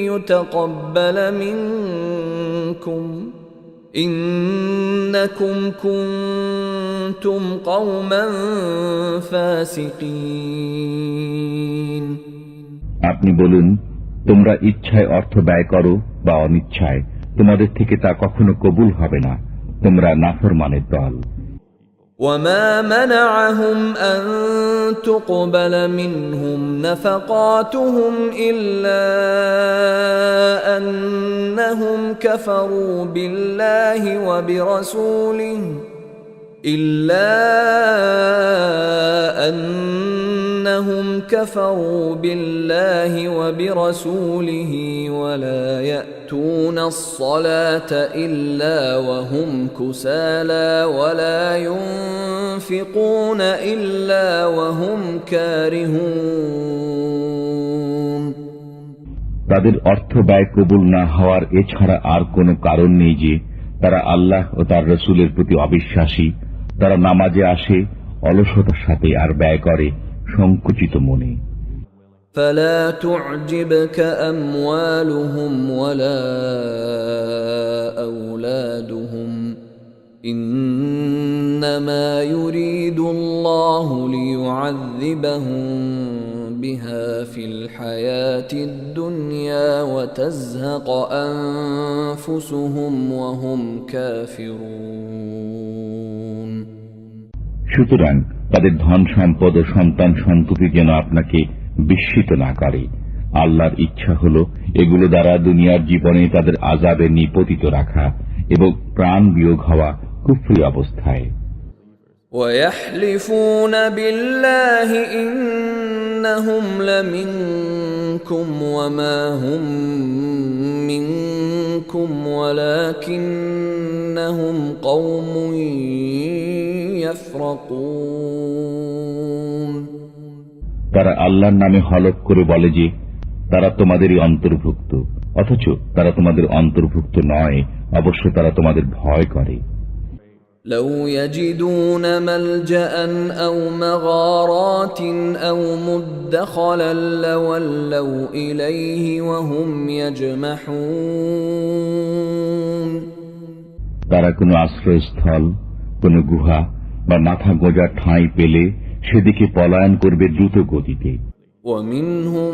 S1: يتقبل منكم إنكم كنتم قوما فاسقين
S2: আপনি বলুন, তোমরা ইচ্ছায় অর্থ ব্যয় করো বা অনিচ্ছায়, তোমাদের থেকে তা কখনো কবুল হবে না, তোমরা নাফরমানের দল।
S1: وما منعهم أن تقبل منهم نفقاتهم إلا أنهم كفروا بالله وبرسوله ولا يأتون الصلاة إلا وهم كسالى ولا ينفقون إلا وهم كارهون
S2: তাদের অর্থ ব্যয় কবুল না হওয়ার এছাড়া আর কোনো কারণ নেই যে তারা আল্লাহ ও তার রসুলের প্রতি অবিশ্বাসী। তারা নামাজে আসে অলসতার সাথে আর ব্যয় করে সংকুচিত মনে।
S1: فلا تعجبك أموالهم ولا أولادهم إنما يريد الله ليعذبهم بها في الحياة الدنيا وتزهق أنفسهم وهم كافرون
S2: সুতরাং তাদের ধন সম্পদ ও সন্তান সন্ততি যেন আপনাকে বিস্মিত না করে। আল্লাহর ইচ্ছা হল এগুলো দ্বারা দুনিয়ার জীবনে তাদের আযাবে নিপতিত রাখা এবং প্রাণ বিয়োগ হওয়া কুফরি অবস্থায়।
S1: ويحلفون بالله إنهم لمنكم وما هم منكم ولكنهم قوم يفرقون
S2: তারা আল্লাহর নামে হলফ করে বলে যে তারা তোমাদেরই অন্তর্ভুক্ত, অথচ তারা তোমাদের অন্তর্ভুক্ত নয়। অবশ্য তারা তোমাদের ভয় করে।
S1: لو يجدون ملجأ أو مغارات أو مدخلا لولوا إليه وهم يجمحون
S2: তারা কোনো আশ্রয়স্থল, কোনো গুহা বা মাথা গোঁজার ঠাঁই পেলে সেদিকে পলায়ন করবে দ্রুত গতিতে।
S1: ومنهم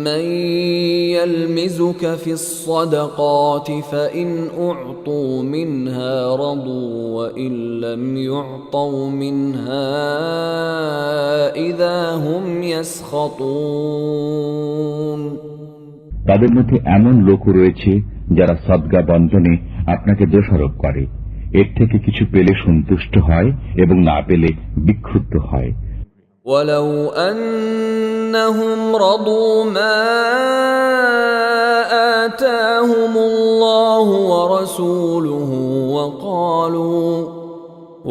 S1: من يلمزك في الصدقات فإن أعطوا منها رضوا وإن لم يعطوا منها إذا هم يسخطون
S2: তাদের মধ্যে এমন লোক রয়েছে যারা সদকা বন্টনে আপনাকে দোষারোপ করে। এর থেকে কিছু পেলে সন্তুষ্ট হয় এবং না পেলে বিক্ষুব্ধ হয়।
S1: ولو أنهم رضوا ما آتاهم الله ورسوله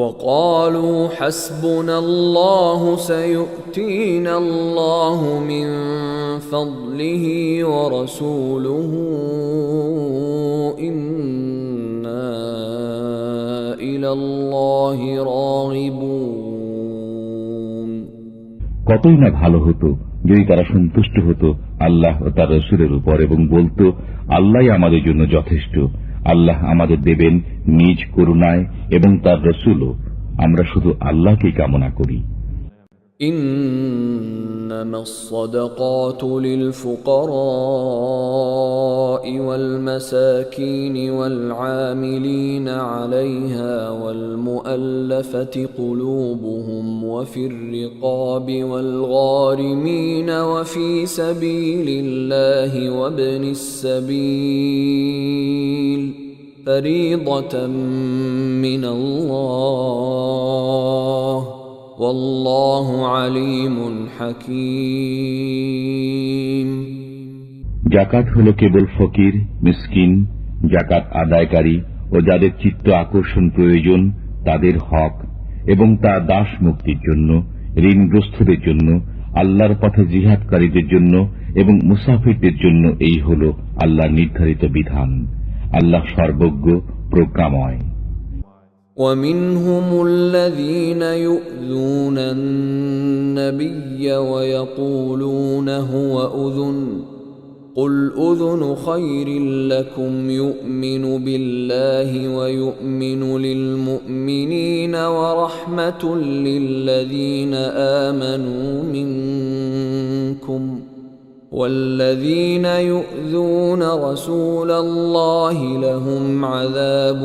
S1: وقالوا حسبنا الله سيؤتينا الله من فضله ورسوله إنا إلى الله راغبون
S2: কতই না ভালো হতো যদি তারা সন্তুষ্ট হতো আল্লাহ ও তার রসুলের উপর এবং বলতো আল্লাহই আমাদের জন্য যথেষ্ট। আল্লাহ আমাদের দেবেন নিজ করুণায় এবং তার রসুলও। আমরা শুধু আল্লাহকেই কামনা করি।
S1: إنما الصدقات للفقراء والمساكين والعاملين عليها والمؤلفة قلوبهم وفي الرقاب والغارمين وفي سبيل الله وابن السبيل فريضة من الله والله عليم حكيم
S2: যাকাত হলো কেবল ফকির, মিসকিন, যাকাত আদায়কারী ও যাদের চিত্ত আকর্ষণ প্রয়োজন তাদের হক, এবং তা দাস মুক্তির জন্য, ঋণগ্রস্তদের জন্য, আল্লাহর পথে জিহাদকারীদের জন্য এবং মুসাফিরদের জন্য এই হল আল্লাহর নির্ধারিত বিধান। আল্লাহ সর্বজ্ঞ, প্রজ্ঞাময়।
S1: ومنهم الذين يؤذون النبي ويقولون هو أذن قل أذن خير لكم يؤمن بالله ويؤمن للمؤمنين ورحمة للذين آمنوا منكم والذين يؤذون رسول الله لهم عذاب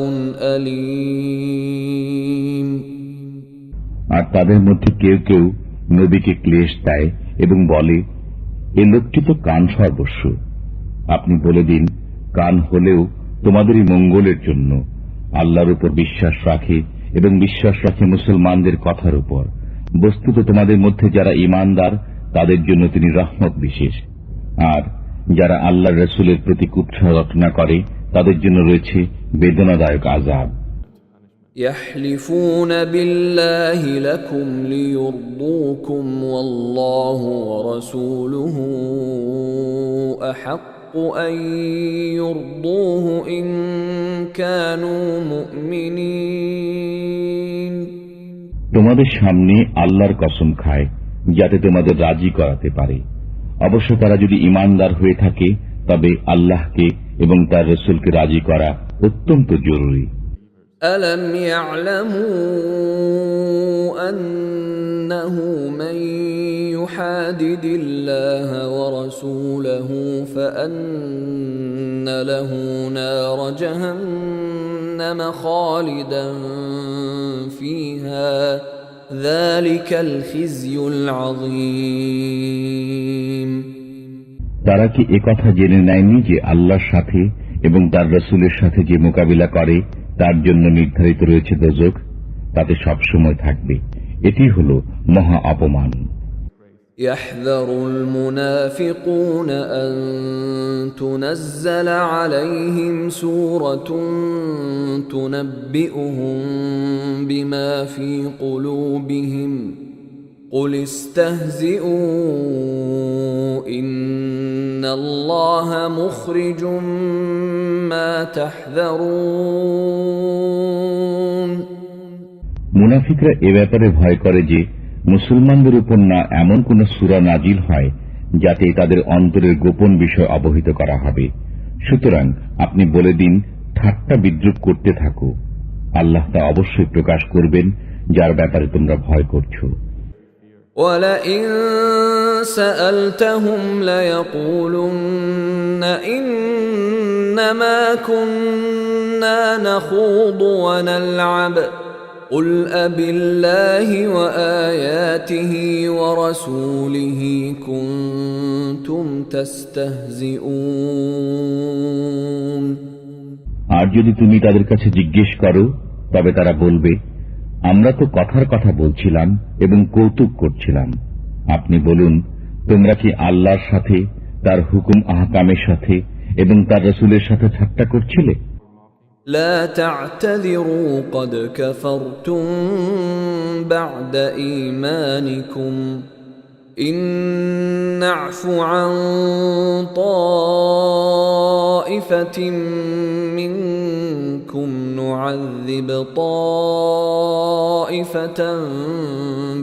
S1: أليم
S2: আর তাদের মধ্যে কেউ কেউ নবীকে ক্লেশ দেয় এবং বলে, এ লোকটি তো কান সর্বস্ব। আপনি বলে দিন, কান হলেও তোমাদেরই মঙ্গলের জন্য। আল্লাহর উপর বিশ্বাস রাখে এবং বিশ্বাস রাখে মুসলমানদের কথার উপর। বস্তুত তোমাদের মধ্যে যারা ঈমানদার তাদের জন্য তিনি রহমত বিশেষ, আর যারা আল্লাহর রাসূলের প্রতি কুৎসা রচনা করে তাদের জন্য রয়েছে বেদনাদায়ক আযাব।
S1: يحلفون بالله لكم ليرضوكم والله ورسوله أحق أن يرضوه إن كانوا مؤمنين।
S2: তোমাদের সামনে আল্লাহর কসম খায় যাতে তোমাদের রাজি করাতে পারে। অবশ্য তারা যদি ঈমানদার হয়ে থাকে তবে আল্লাহকে এবং তার রাসূলকে রাজি করা অত্যন্ত জরুরি।
S1: ألم يعلموا أنه من يحادد الله ورسوله فأن له نار جهنم خالدا فيها ذلك الخزي العظيم।
S2: তারা কি একথা জেনে নেয়নি যে আল্লাহর সাথে এবং তার রাসূলের সাথে যে মোকাবিলা করে তার জন্য নির্ধারিত রয়েছে দোজখ, তাতে সবসময় থাকবে। এটি হল মহা অপমান।
S1: يحذر المنافقون أن تنزل عليهم سورة تنبئهم بما في قلوبهم قل استهزئوا إن الله مخرج ما تحذرون।
S2: মুনাফিকরা এ ব্যাপারে ভয় করে যে মুসলমানদের উপর না এমন কোন সূরা নাজিল হয় যাতে তাদের অন্তরের গোপন বিষয় অবহিত করা হবে। সুতরাং আপনি বলে দিন, ঠাট্টা বিদ্রুপ করতে থাকো, আল্লাহ তা অবশ্যই প্রকাশ করবেন যার ব্যাপারে তোমরা ভয় করছো।
S1: وَلَئِن سَأَلْتَهُمْ لَيَقُولُنَّ إِنَّمَا كُنَّا نَخُوضُ وَنَلْعَبُ قُلْ أَبِاللَّهِ وَآيَاتِهِ وَرَسُولِهِ كُنتُمْ تَسْتَهْزِئُونَ।
S2: আর যদি তুমি তাদের কাছে জিজ্ঞেস করো তবে তারা বলবে, আমরা তো কথার কথা বলছিলাম এবং কৌতুক করছিলাম। আপনি বলুন, তোমরা কি আল্লাহর সাথে, তার হুকুম আহকামের সাথে এবং তার রাসূলের সাথে ঠাট্টা করছিলে?
S1: لا تعتذروا قد كفرتم بعد إيمانكم إن نعف عن طائفة منكم نعذب طائفة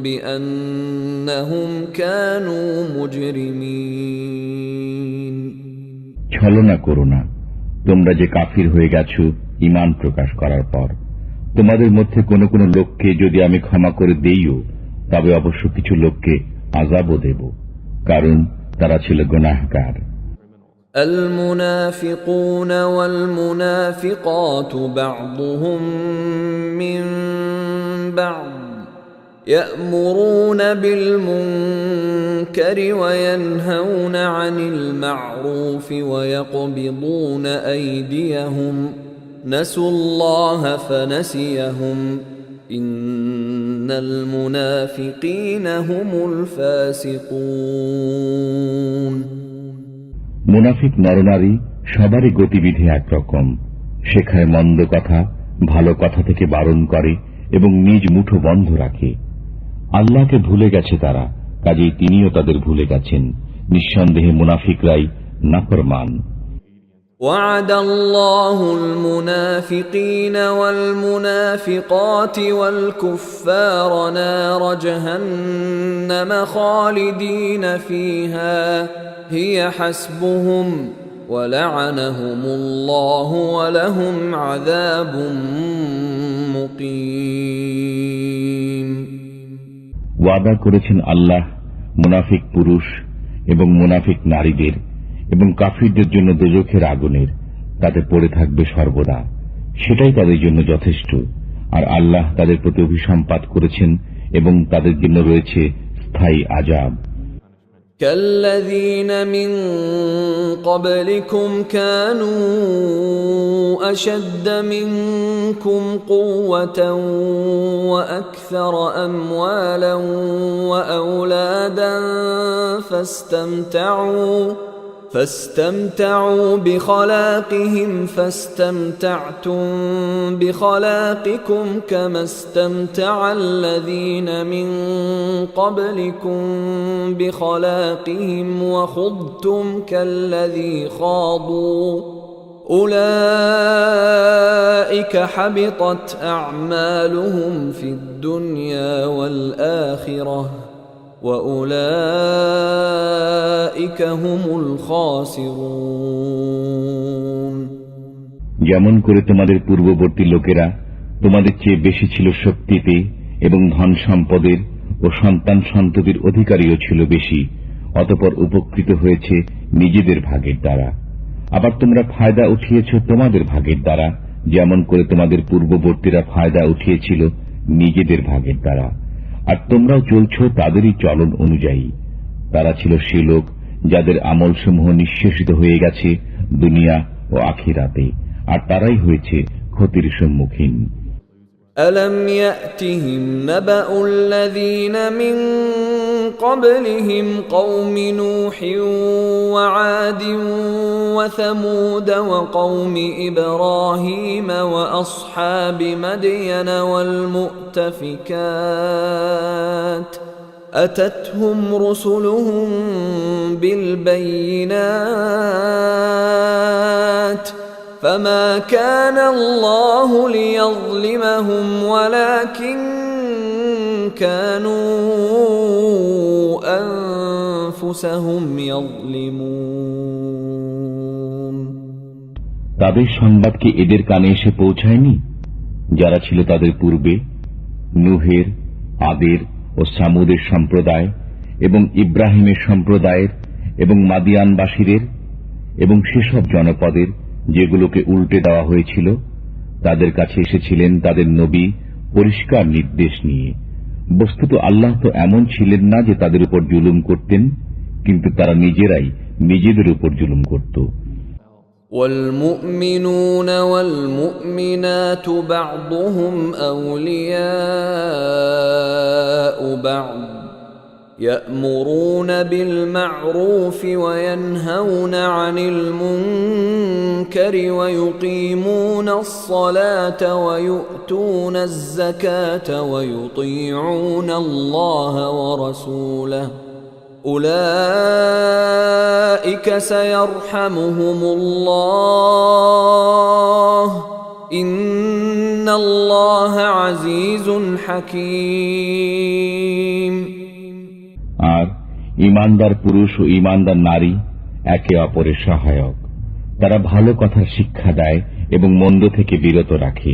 S1: بأنهم كانوا مجرمين।
S2: ছলনা করো না, তোমরা যে কাফির হয়ে গেছো ঈমান প্রকাশ করার পর। তোমাদের মধ্যে কোন কোন লোককে যদি আমি ক্ষমা করে দেইও তবে অবশ্য কিছু লোককে আযাবও দেব, কারণ তারা ছিল গুনাহগার।
S1: المنافقون والمنافقات بعضهم من بعض يأمرون بالمنكر وينهون عن المعروف ويقبضون أيديهم نسوا الله فنسيهم إن المنافقين هم الفاسقون।
S2: মুনাফিক নরনারী সবারই গতিবিধি একরকম, শেখায় মন্দ কথা, ভালো কথা থেকে বারণ করে এবং নিজ মুঠো বন্ধ রাখে। আল্লাহকে ভুলে গেছে তারা, কাজেই তিনিও তাদের ভুলে গেছেন। নিঃসন্দেহে মুনাফিকরাই নাফরমান।
S1: وعد الله المنافقين والمنافقات والكفار نار جهنم خالدين فيها هي حسبهم ولعنهم الله ولهم عذاب মুকিম।
S2: ওয়াদা করেছেন আল্লাহ মুনাফিক পুরুষ এবং মুনাফিক নারীদের এবং কাফিরদের জন্য দোজখের আগুনের, তাতে পড়ে থাকবে সর্বদা, সেটাই তাদের জন্য যথেষ্ট। আর আল্লাহ তাদের প্রতি অভিসম্পাত করেছেন এবং তাদের জন্য রয়েছে স্থায়ী আযাব।
S1: كالذين من قبلكم كانوا أشد منكم قوة وأكثر أموالا وأولادا فاستمتعوا بخلاقهم فاستمتعتم بخلاقكم كما استمتع الذين من قبلكم بخلاقهم وخضتم كالذي خاضوا أولئك حبطت أعمالهم في الدنيا والآخرة وأولئك هم الخاسرون।
S2: যেমন করে তোমাদের পূর্ববর্তী লোকেরা তোমাদের চেয়ে বেশি ছিল শক্তিতে এবং ধন সম্পদের ও সন্তান সন্ততির অধিকারীও ছিল বেশি, অতঃপর উপকৃত হয়েছে নিজেদের ভাগের দ্বারা। আবার তোমরা ফায়দা উঠিয়েছ তোমাদের ভাগের দ্বারা, যেমন করে তোমাদের পূর্ববর্তীরা ফায়দা উঠিয়েছিল নিজেদের ভাগের দ্বারা। আর তোমরাও চলছ তাদেরই চলন অনুযায়ী। তারা ছিল সে লোক যাদের আমলসমূহ নিঃশেষিত হয়ে গেছে দুনিয়া ও আখিরাতে, আর তারাই হয়েছে ক্ষতির সম্মুখীন।
S1: ألم يأتهم نبأ الذين من قبلهم قوم نوح وعاد وثمود وقوم إبراهيم وأصحاب مدين والمؤتفكات أتتهم رسلهم بالبينات فما كان الله ليظلمهم ولكن كانوا أنفسهم يظلمون।
S2: তাদের সংবাদ কি এদের কানে এসে পৌঁছায়নি যারা ছিল তাদের পূর্বে, নূহের, আদের ও সামুদের সম্প্রদায় এবং ইব্রাহিমের সম্প্রদায়ের এবং মাদিয়ানবাসীদের এবং সেসব জনপদের যেগুলোকে উল্টে দেওয়া হয়েছিল? তাদের কাছে এসেছিলেন তাদের নবী পরিষ্কার নির্দেশ নিয়ে। বস্তুত আল্লাহ তো এমন ছিলেন না যে তাদের উপর জুলুম করতেন, কিন্তু তারা নিজেরাই নিজেদের উপর জুলুম করত।
S1: والمؤمنون والمؤمنات بعضهم أولياء بعض يأمرون بالمعروف وينهون عن المنكر ويقيمون الصلاة ويؤتون الزكاة ويطيعون الله ورسوله أولئك سيرحمهم الله إن الله عزيز حكيم।
S2: আর ঈমানদার পুরুষ ও ঈমানদার নারী একে অপরের সহায়ক। তারা ভালো কথার শিক্ষা দেয় এবং মন্দ থেকে বিরত রাখে,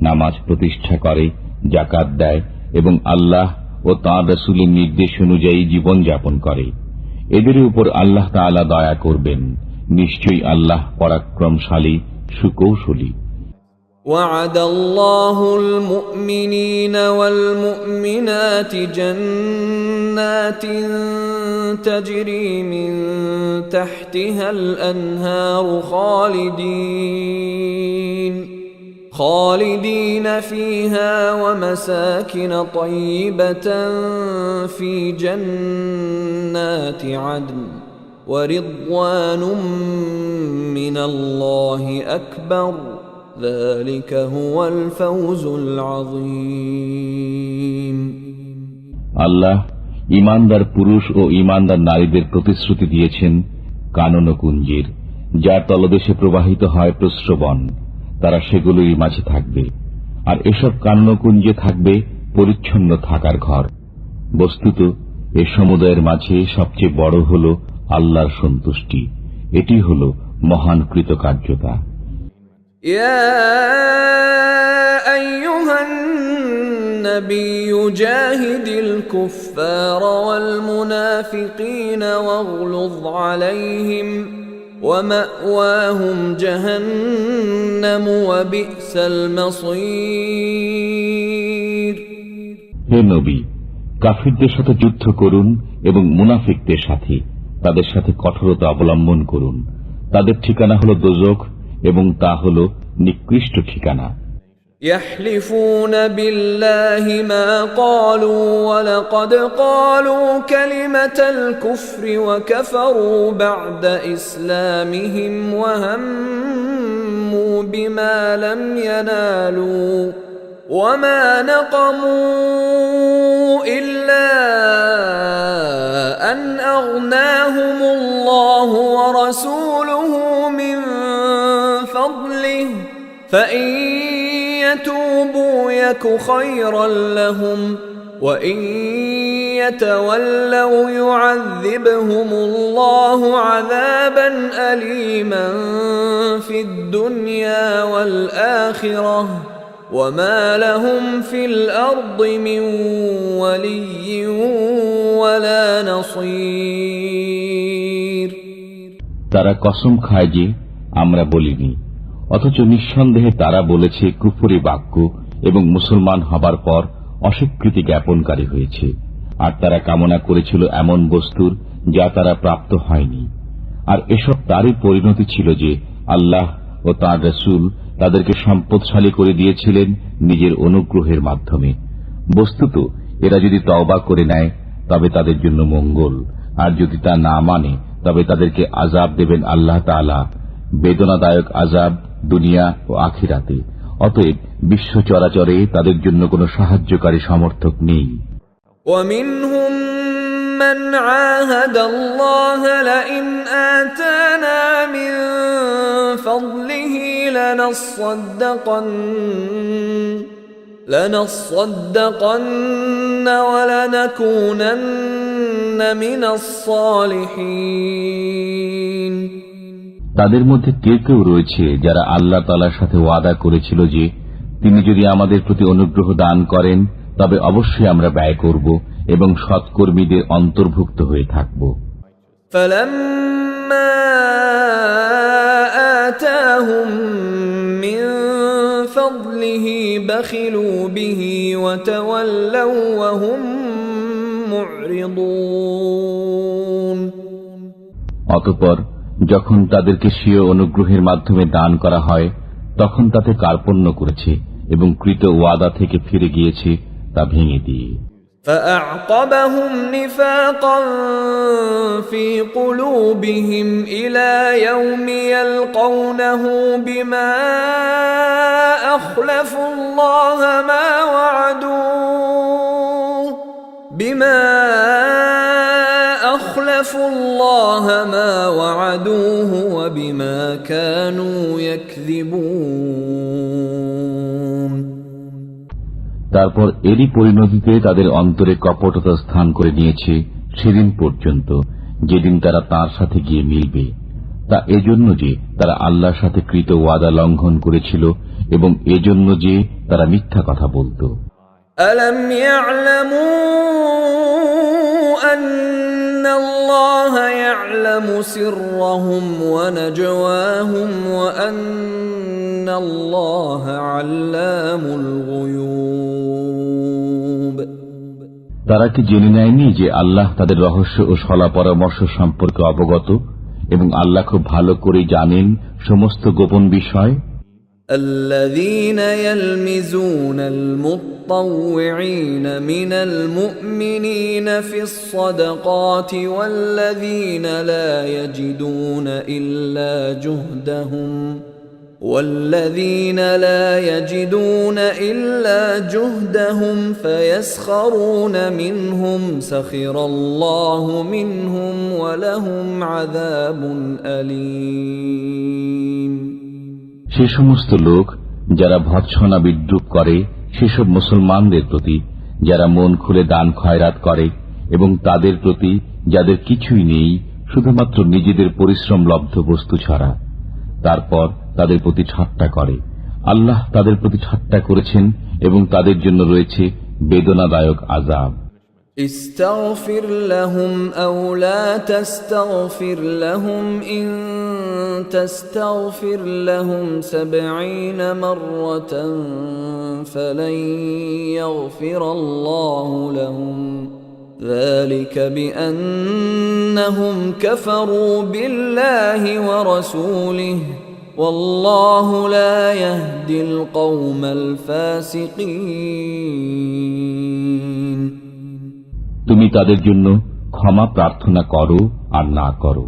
S2: নামাজ প্রতিষ্ঠা করে, যাকাত দেয় এবং আল্লাহ ও তাঁর রাসূলের নির্দেশ অনুযায়ী জীবন যাপন করে। এদের উপর আল্লাহ তাআলা দয়া করবেন। নিশ্চয়ই আল্লাহ পরাক্রমশালী, সুকৌশলী।
S1: وعد الله المؤمنين والمؤمنات جنات تجري من تحتها الأنهار خالدين فيها ومساكن طيبة في جنات عدن ورضوان من الله أكبر ذلك هو الفوز العظيم।
S2: আল্লাহ ঈমানদার পুরুষ ও ঈমানদার নারীদের প্রতিশ্রুতি দিয়েছেন কাননকুঞ্জের, যার তলদেশে প্রবাহিত হয় প্রস্রবণ। তারা সেগুলোরই মাঝে থাকবে, আর এসব কাননকুঞ্জে থাকবে পরিচ্ছন্ন থাকার ঘর। বস্তুত এ সমুদায়ের মাঝে সবচেয়ে বড় হল আল্লাহর সন্তুষ্টি। এটি হল মহান কৃতকার্যতা।
S1: يا أيها النبي جاهد الكفار والمنافقين واغلظ عليهم ومأواهم جهنم وبئس المصير।
S2: হে নবী, কাফিরদের সাথে যুদ্ধ করুন এবং মুনাফিকদের সাথে তাদের সাথে কঠোরতা অবলম্বন করুন। তাদের ঠিকানা হল দোজখ এবং তা হল নিকৃষ্ট ঠিকানা।
S1: يحلفون بالله ما قالوا ولقد قالوا كلمة الكفر وكفروا بعد إسلامهم وهموا بما لم ينالوا وما نقموا إلا أن أغناهم الله ورسوله من فضله فإن يتوبوا يك خيرا لهم وإن يتولوا يعذبهم الله عذابا أليما في الدنيا والآخرة وما لهم في الأرض من ولي ولا نصير।
S2: তারা কসম খায় যে আমরা বলিনি, অথচ নিঃসন্দেহে তারা বলেছে কুফরি বাক্য এবং মুসলমান হবার পর অস্বীকৃতি জ্ঞাপনকারী হয়েছে। আর তারা কামনা করেছিল এমন বস্তুর যা তারা প্রাপ্ত হয়নি। আর এসব তারই পরিণতি ছিল যে আল্লাহ ও তাঁর রাসূল তাদেরকে সম্পদশালী করে দিয়েছিলেন নিজের অনুগ্রহের মাধ্যমে। বস্তুত এরা যদি তওবা করে নেয় তবে তাদের জন্য মঙ্গল, আর যদি তা না মানে তবে তাদেরকে আযাব দেবেন আল্লাহ তাআলা, বেদনাদায়ক আযাব দুনিয়া ও আখিরাতে। অতএব বিশ্ব চরাচরে তাদের জন্য কোনো সাহায্যকারী সমর্থক নেই।
S1: ومنهم من عاهد الله لئن آتانا من فضله لنصدقن ولنكونن من الصالحين।
S2: তাদের মধ্যে কেউ কেউ রয়েছে যারা আল্লাহ তাআলার সাথে ওয়াদা করেছিল যে তিনি যদি আমাদের প্রতি অনুগ্রহ দান করেন তবে অবশ্যই আমরা ব্যয় করব এবং সৎকর্মীদের অন্তর্ভুক্ত হয়ে থাকব।
S1: فَلَمَّا آتَاهُم مِّن فَضْلِهِ بَخِلُوا بِهِ وَتَوَلَّوْا وَهُم مُّعْرِضُونَ।
S2: অতঃপর যখন তাদেরকে স্বীয় অনুগ্রহের মাধ্যমে দান করা হয় তখন তাতে কার্পণ্য করেছে এবং কৃত ওয়াদা থেকে ফিরে গিয়েছে তা ভেঙে দিয়ে।
S1: فأعقبهم نفاقا في قلوبهم إلى يوم يلقونه بما أخلفوا الله ما وعدوه وبما كانوا يكذبون।
S2: তারপর এরই পরিণতিতে তাদের অন্তরে কপটতা স্থান করে নিয়েছে সেদিন পর্যন্ত যেদিন তারা তাঁর সাথে গিয়ে মিলবে। তা এজন্য যে তারা আল্লাহর সাথে কৃত ওয়াদা লঙ্ঘন করেছিল এবং এজন্য যে তারা মিথ্যা কথা বলত।
S1: ألم يعلموا أن الله يعلم سرهم ونجواهم وأن الله علام الغيوب।
S2: তারা কি জেনে নেয়নি যে আল্লাহ তাদের রহস্য ও সলা পরামর্শ সম্পর্কে অবগত এবং আল্লাহ খুব ভালো করে জানেন সমস্ত গোপন বিষয়।
S1: الذين يلمزون المطوعين من المؤمنين في الصدقات والذين لا يجدون إلا جهدهم فيسخرون منهم سخر الله منهم ولهم عذاب أليم।
S2: সে সমস্ত লোক যারা ভৎসনা বিদ্রুপ করে সেসব মুসলমানদের প্রতি যারা মন খুলে দান খয়রাত করে এবং তাদের প্রতি যাদের কিছুই নেই শুধুমাত্র নিজেদের পরিশ্রম লব্ধ বস্তু ছাড়া, তারপর তাদের প্রতি ঠাট্টা করে। আল্লাহ তাদের প্রতি ঠাট্টা করেছেন এবং তাদের জন্য রয়েছে বেদনাদায়ক আযাব।
S1: استغفر لهم أو لا تستغفر لهم إن تستغفر لهم 70 مرة فلن يغفر الله لهم ذلك بأنهم كفروا بالله ورسوله والله لا يهدي القوم الفاسقين
S2: তুমি তাদের জন্য ক্ষমা প্রার্থনা করো আর না করো।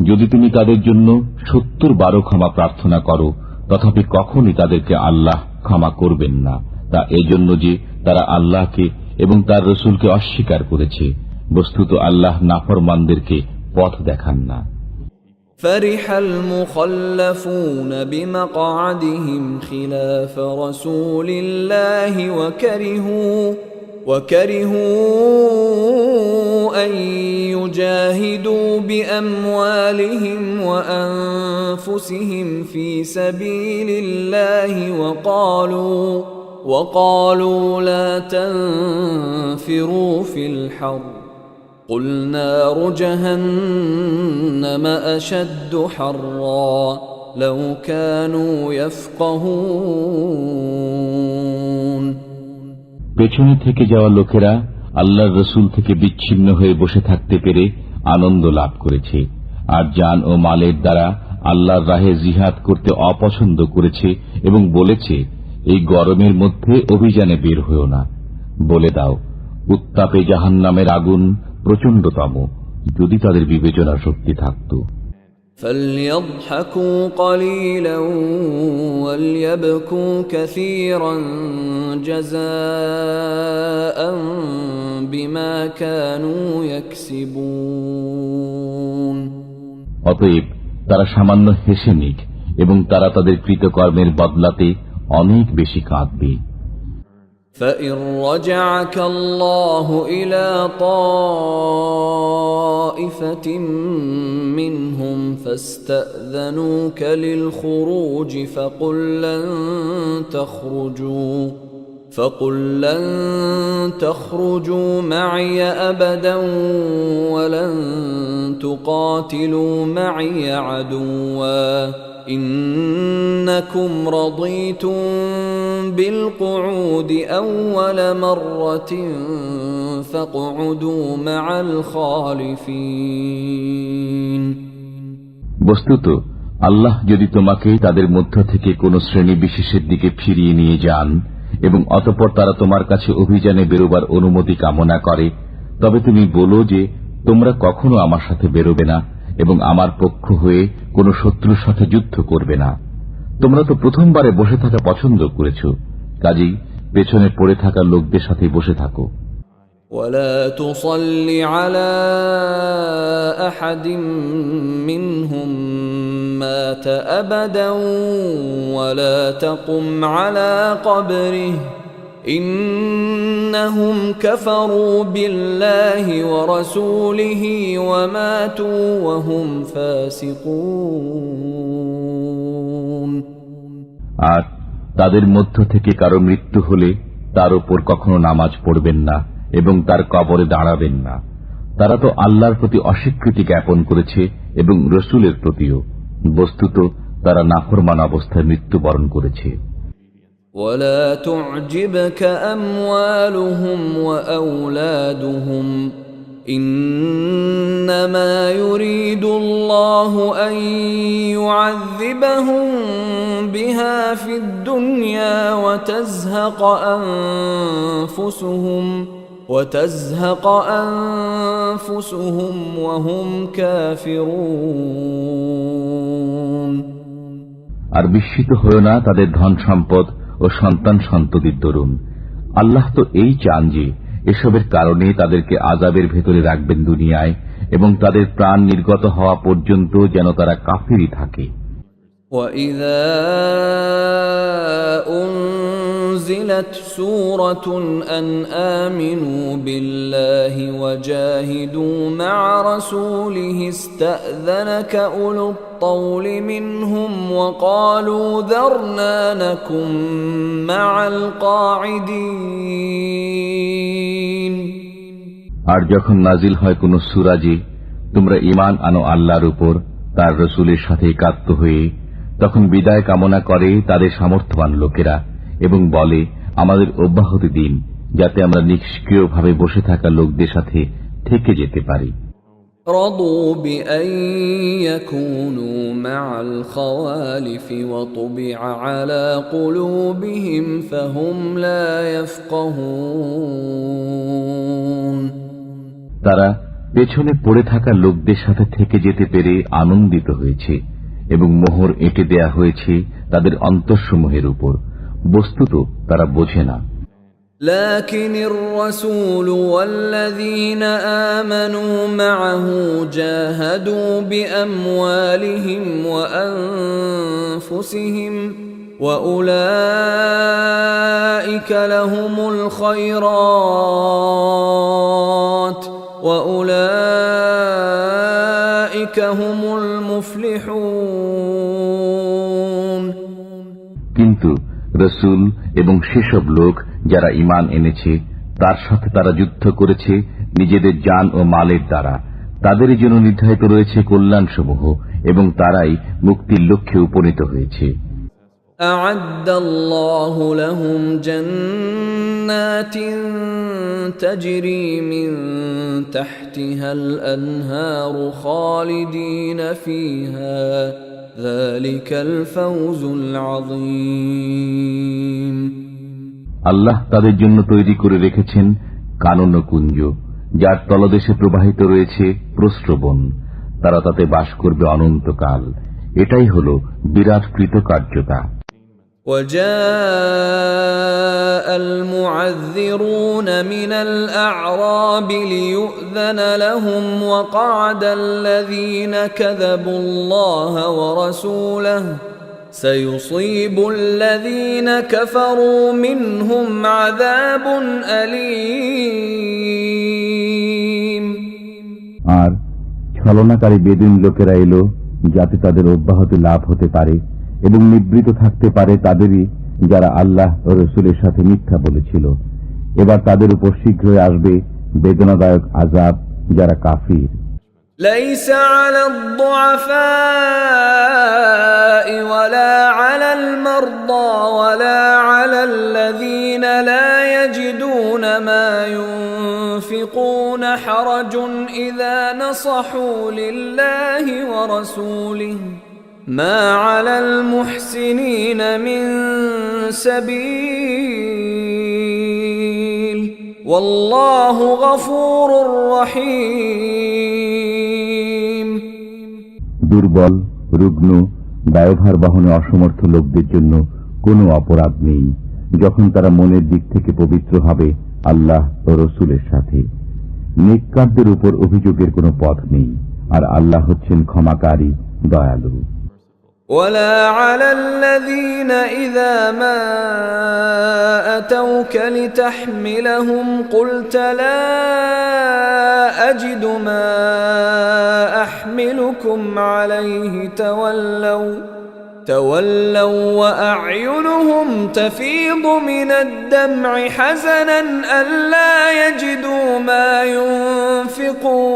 S2: যদি তুমি তাদের জন্য 70 বার ক্ষমা প্রার্থনা করো, তথাপি কখনই তাদেরকে আল্লাহ ক্ষমা করবেন না। তা এজন্য যে তারা আল্লাহকে এবং তার রসুলকে অস্বীকার করেছে। বস্তুত আল্লাহ নাফরমানদেরকে পথ দেখান না।
S1: فرح المخلفون بمقعدهم خلاف رسول الله وكرهوا أن يجاهدوا بأموالهم وأنفسهم في سبيل الله وقالوا لا تنفروا في الحر قل نار جهنم أشد حرا لو كانوا يفقهون
S2: পেছনে থেকে যাওয়া লোকেরা আল্লাহর রসুল থেকে বিচ্ছিন্ন হয়ে বসে থাকতে পেরে আনন্দ লাভ করেছে, আর জান ও মালের দ্বারা আল্লাহর রাহে জিহাদ করতে অপছন্দ করেছে এবং বলেছে, এই গরমের মধ্যে অভিযানে বের হয়েও না। বলে দাও, উত্তাপে জাহান্নামের আগুন প্রচণ্ডতম, যদি তাদের বিবেচনা শক্তি থাকত।
S1: فليضحكوا قليلا وليبكوا كثيرا جزاء بما كانوا يكسبون
S2: অতএব তারা সামান্য হেসে নিক এবং তারা তাদের কৃতকর্মের বদলাতে অনেক বেশি কাঁদবে।
S1: فإن رجعك الله إلى طائفة منهم فاستأذنوك للخروج فقل لن تخرجوا معي أبدا ولن تقاتلوا معي عدوا إنكم رضيتم بالقعود أول مرة فاقعدوا مع الخالفين
S2: বস্তুত আল্লাহ যদি তোমাকে তাদের মধ্য থেকে কোন শ্রেণী বিশেষের দিকে ফিরিয়ে নিয়ে যান এবং অতঃপর তারা তোমার কাছে অভিযানে বেরোবার অনুমতি কামনা করে, তবে তুমি বলো যে তোমরা কখনো আমার সাথে বেরোবে না এবং আমার পক্ষ হয়ে কোন শত্রুর সাথে যুদ্ধ করবে না। তোমরা তো প্রথমবারে বসে থাকা পছন্দ করেছ, কাজেই পেছনে পড়ে থাকা লোকদের সাথে বসে থাকো।
S1: ولا تصل على أحد منهم مات أبدا ولا تقم على قبره إنهم كفروا بالله ورسوله وماتوا وهم فاسقون
S2: আর তাদের মধ্য থেকে কারো মৃত্যু হলে তার উপর কখনো নামাজ পড়বেন না এবং তার কবরে দাঁড়াবেন না। তারা তো আল্লাহর প্রতি অস্বীকৃতি জ্ঞাপন করেছে এবং রসুলের প্রতিও। বস্তুত তারা নাফরমান অবস্থায় মৃত্যুবরণ করেছে।
S1: ولا تعجبك أموالهم وأولادهم إنما يريد الله أن يعذبهم بها في الدنيا وتزهق أنفسهم وهم كافرون
S2: আর বিস্মিত হয়ো না তাদের ধন সম্পদ ও সন্তান সন্ততির দরুন। আল্লাহ তো এই চান যে এসবের কারণে তাদেরকে আযাবের ভেতরে রাখবেন দুনিয়ায় এবং তাদের প্রাণ নির্গত হওয়া পর্যন্ত যেন তারা কাফিরই থাকে।
S1: وَإِذَا أُنزِلَتْ سُورَةٌ أَنْ آمِنُوا بِاللَّهِ وَجَاهِدُوا مَعَ رَسُولِهِ اسْتَأْذَنَكَ أُولُو الطَّوْلِ مِنْهُمْ وَقَالُوا ذَرْنَا نَكُن مَّعَ الْقَاعِدِينَ
S2: আর যখন নাজিল হয় কোন সূরা যে তোমরা ঈমান আনো আল্লাহর উপর, তার রসুলের সাথে একাত্ম হয়ে তখন বিদায় কামনা করে তাদের সামর্থ্যবান লোকেরা এবং বলে, আমাদের অব্যাহতি দিন, যাতে আমরা নিষ্ক্রিয়ভাবে বসে থাকা লোকদের সাথে থেকে যেতে পারি।
S1: رضوا بأن يكونوا مع الخوالف وطبع على قلوبهم فهم لا يفقهون।
S2: তারা পেছনে পড়ে থাকা লোকদের সাথে থেকে যেতে পেরে আনন্দিত হয়েছে এবং মোহর এঁটে দেয়া হয়েছে তাদের অন্তঃসমূহের উপর, বস্তুত তারা বোঝে না।
S1: لكن الرسول والذين آمنوا معه جاهدوا بأموالهم وأنفسهم وأولئك لهم الخيرات وأولئك هم المفلحون।
S2: কিন্তু রসুল এবং সেসব লোক যারা ঈমান এনেছে তার সাথে তারা যুদ্ধ করেছে নিজেদের জান ও মালের দ্বারা, তাদের জন্য নির্ধারিত রয়েছে কল্যাণসমূহ এবং তারাই মুক্তির লক্ষ্যে উপনীত হয়েছে।
S1: أعد الله لهم جنات تجري من تحتها الأنهار خالدين فيها ذلك الفوز العظيم।
S2: আল্লাহ তাদের জন্য তৈরি করে রেখেছেন কানন কুঞ্জ, যার তলদেশে প্রবাহিত রয়েছে প্রস্রবণ, তারা তাতে বাস করবে অনন্তকাল। এটাই হল বিরাট কৃতকার্যতা।
S1: وجاء المعذرون من الأعراب ليؤذن لهم وقعد الذين كذبوا الله ورسوله سيصيب الذين كفروا منهم عذاب أليم।
S2: আর ছলনাকারী বেদুইন লোকেরা এলো যাতে তাদের অব্যাহতি লাভ হতে পারে এবং নিবৃত থাকতে পারে তাদেরই যারা আল্লাহ ও রসুলের সাথে মিথ্যা বলেছিল। এবার তাদের উপর শীঘ্রই আসবে বেদনাদায়ক আযাব যারা কাফির।
S1: ليس على الضعفاء ولا على المرضى ولا على الذين لا يجدون ما ينفقون حرج إذا نصحوا لله ورسوله ما على المحسنين من سبيل والله غفور رحيم।
S2: দুর্বল, রুগ্ন, দায়ভার বহনে অসমর্থ লোকদের জন্য কোনো অপরাধ নেই যখন তারা মনের দিক থেকে পবিত্র হবে আল্লাহ ও রসুলের সাথে। নেককারদের উপর অভিযোগের কোনো পথ নেই, আর আল্লাহ হচ্ছেন ক্ষমাকারী, দয়ালু।
S1: ولا على الذين إذا ما أتوك لتحملهم قلت لا أجد ما أحملكم عليه تولوا وأعينهم تفيض من الدمع حزنا ألا يجدوا ما ينفقون।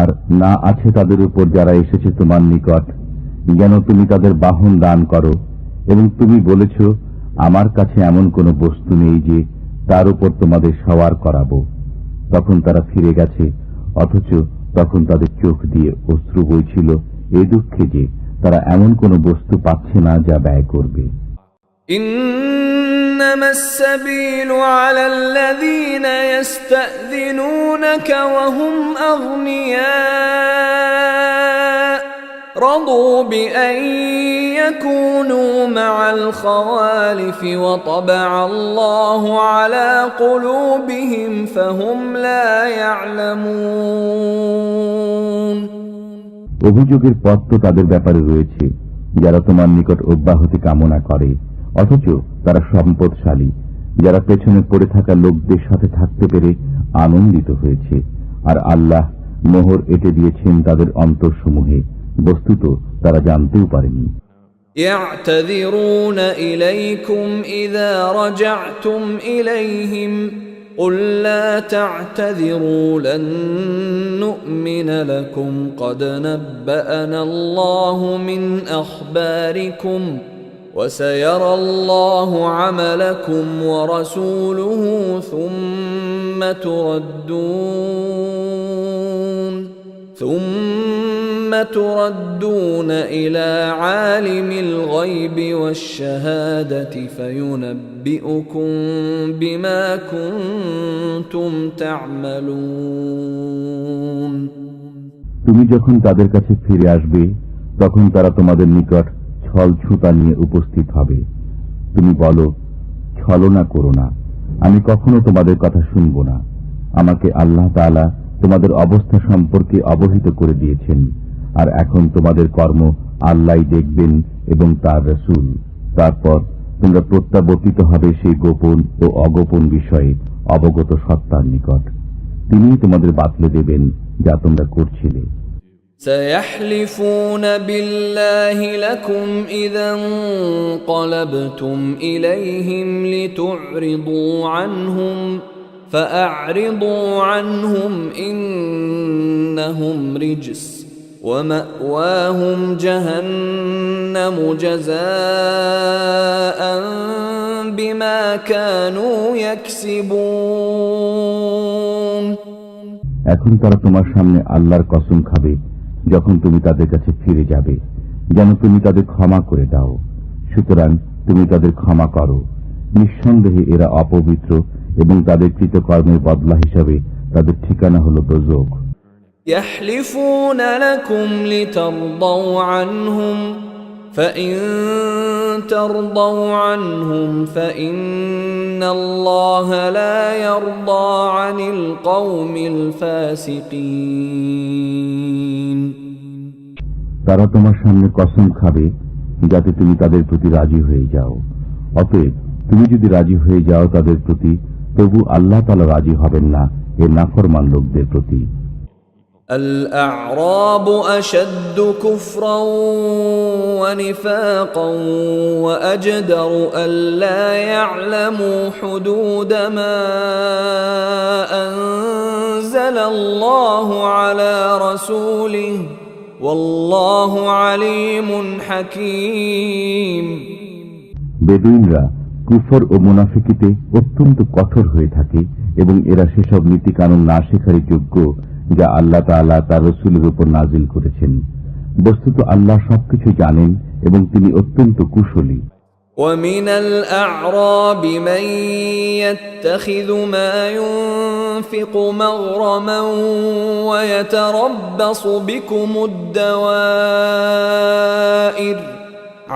S2: আর না আছে তাদের উপর যারা এসেছে তোমার নিকট, যেন তুমি তাদের বাহন দান করো, এবং তুমি বলেছ আমার কাছে এমন কোন বস্তু নেই যে তার উপর তোমাদের সওয়ার করাবো। তখন তারা ফিরে গেছে, অথচ তখন তাদের চোখ দিয়ে অশ্রু বইছিল এ দুঃখে যে তারা এমন কোন বস্তু পাচ্ছে না যা ব্যয় করবে।
S1: إنما السبيل على الذين يستأذنونك وهم أغنياء رضوا بأن يكونوا مع الخوالف وطبع الله على قلوبهم فهم لا يعلمون।
S2: অভিযোগের পথ তো তাদের ব্যাপারে রয়েছে যারা তোমার নিকট অব্যাহতি কামনা করে, অথচ তারা সম্পদশালী, যারা পেছনে পড়ে থাকা লোকদের সাথে থাকতে পেরে আনন্দিত হয়েছে, আর আল্লাহ মোহর এঁটে দিয়েছেন তাদের অন্তরসমূহে, বস্তুত তারা জানতেও পারেনি।
S1: يعتذرون إليكم إذا رجعتم إليهم قل لا تعتذروا لن نؤمن لكم قد نبأنا الله من أخباركم وسيرى الله عملكم ورسوله ثم تردون إلى عالم الغيب والشهادة فينبئكم بما كنتم تعملون
S2: তুমি যখন তাদের কাছে ফিরে আসবে তখন তারা তোমাদের নিকট ছল ছুতা নিয়ে উপস্থিত হবে। তুমি বলো, ছলনা করো না, আমি কখনো তোমাদের কথা শুনব না। আমাকে আল্লাহ তাআলা তোমাদের অবস্থা সম্পর্কে অবহিত করে দিয়েছেন, আর এখন তোমাদের কর্ম আল্লাহই দেখবেন এবং তার রাসূল। তারপর তোমরা প্রত্যাবর্তিত হবে সেই গোপন ও অগোপন বিষয়ে অবগত সত্তার নিকট। তিনিই তোমাদের বাতলে দেবেন যা তোমরা করছিলে।
S1: سيحلفون بالله لكم إذا انقلبتم إليهم لتعرضوا عنهم فأعرضوا عنهم إنهم رجس ومأواهم جهنم جزاء بما كانوا يكسبون
S2: এখন তারা তোমার সামনে আল্লাহর কসম খাবে যখন তুমি তাদের কাছে ফিরে যাবে, যেন তুমি তাদের ক্ষমা করে দাও। সুতরাং তুমি তাদের ক্ষমা করো। নিঃসন্দেহে এরা অপবিত্র এবং তাদের কৃতকর্মের বদলা হিসাবে তাদের ঠিকানা হল দোজখ।
S1: يحلفون لكم لترضوا عنهم فإن ترضوا عنهم فإن الله لا يرضى عن القوم الفاسقين
S2: তারা তোমার সামনে কসম খাবে যাতে তুমি তাদের প্রতি রাজি হয়ে যাও। অতএব তুমি যদি রাজি হয়ে যাও তাদের প্রতি, তবু আল্লাহ তাআলা রাজি হবেন না এ নাফরমান লোকদের প্রতি।
S1: الأعراب أشد كفرا ونفاقا وأجدر ألا يعلموا حدود ما أنزل الله على رسوله والله عليم حكيم
S2: বেদুইনরা কুফর ও মুনাফিকিতে অত্যন্ত কঠোর হয়ে থাকে এবং এরা সেসব নীতি কানুন না শেখারই যোগ্য যা আল্লাহ তাআলা তার রাসূলের উপর নাজিল করেছেন। বস্তুত আল্লাহ সবকিছু জানেন এবং তিনি অত্যন্ত কুশলী।
S1: ومن الأعراب من يتخذ ما ينفق مغرما ويتربص بكم الدوائر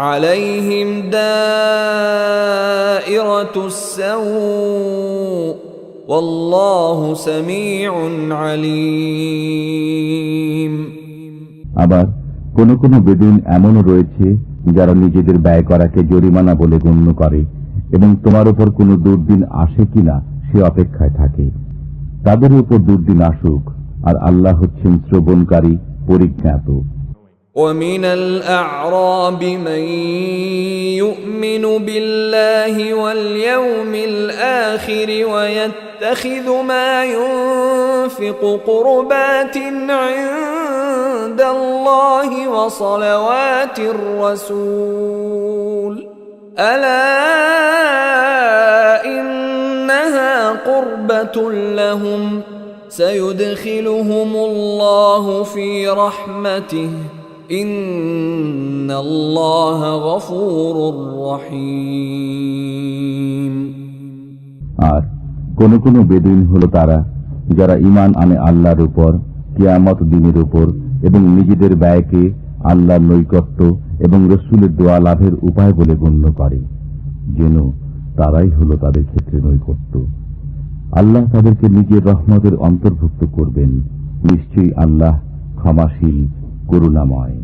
S1: عليهم دائرة السوء والله سميع عليم
S2: আবার কোন কোন বেদুইন এমনও রয়েছে যারা নিজেদের ব্যয় করাকে জরিমানা বলে গণ্য করে এবং তোমার উপর কোনো দুর্দিন আসে কিনা সে অপেক্ষায় থাকে। তাদের উপর দুর্দিন আসুক, আর আল্লাহ হচ্ছেন শ্রবণকারী, পরিজ্ঞাত।
S1: ومن الأعراب من يؤمن بالله واليوم الآخر ويتخذ ما ينفق قربات عند الله وصلوات الرسول ألا إنها قربة لهم سيدخلهم الله في رحمته إن الله غفور رحيم
S2: আর কোন কোন বেদুইন হলো তারা যারা ঈমান আনে আল্লাহর উপর, কিয়ামত দিনের উপর এবং নিজেদের ব্যয়কে আল্লাহর নৈকট্য এবং রাসূলের দোয়া লাভের উপায় বলে গণ্য করে, যেন তারাই হলো তাদের ক্ষেত্রে নৈকট্য। আল্লাহ তাদেরকে নিজের রহমতের অন্তর্ভুক্ত করবেন। নিশ্চয়ই আল্লাহ ক্ষমাশীল, করুণাময়।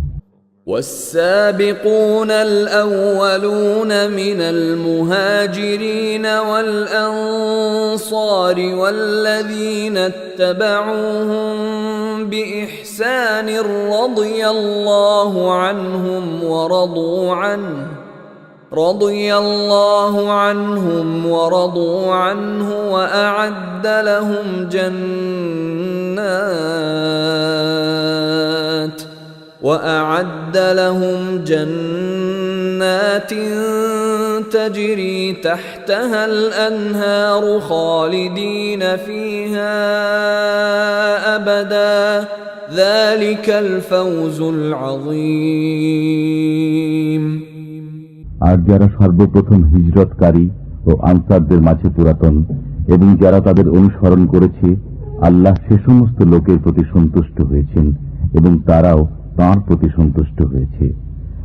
S1: والسابقون الأولون من المهاجرين والأنصار والذين اتبعوهم بإحسان رضي الله عنهم ورضوا عنه رضي الله عنهم ورضوا عنه وأعد لهم جنات تجري تحتها الأنهار خالدين فيها أبدا ذلك الفوز العظيم।
S2: আর যারা সর্বপ্রথম হিজরতকারী ও আনসারদের মাঝে পুরাতন এবং যারা তাদের অনুসরণ করেছে, আল্লাহ সে সমস্ত লোকের প্রতি সন্তুষ্ট হয়েছেন এবং তারাও তাঁর প্রতি সন্তুষ্ট হয়েছে।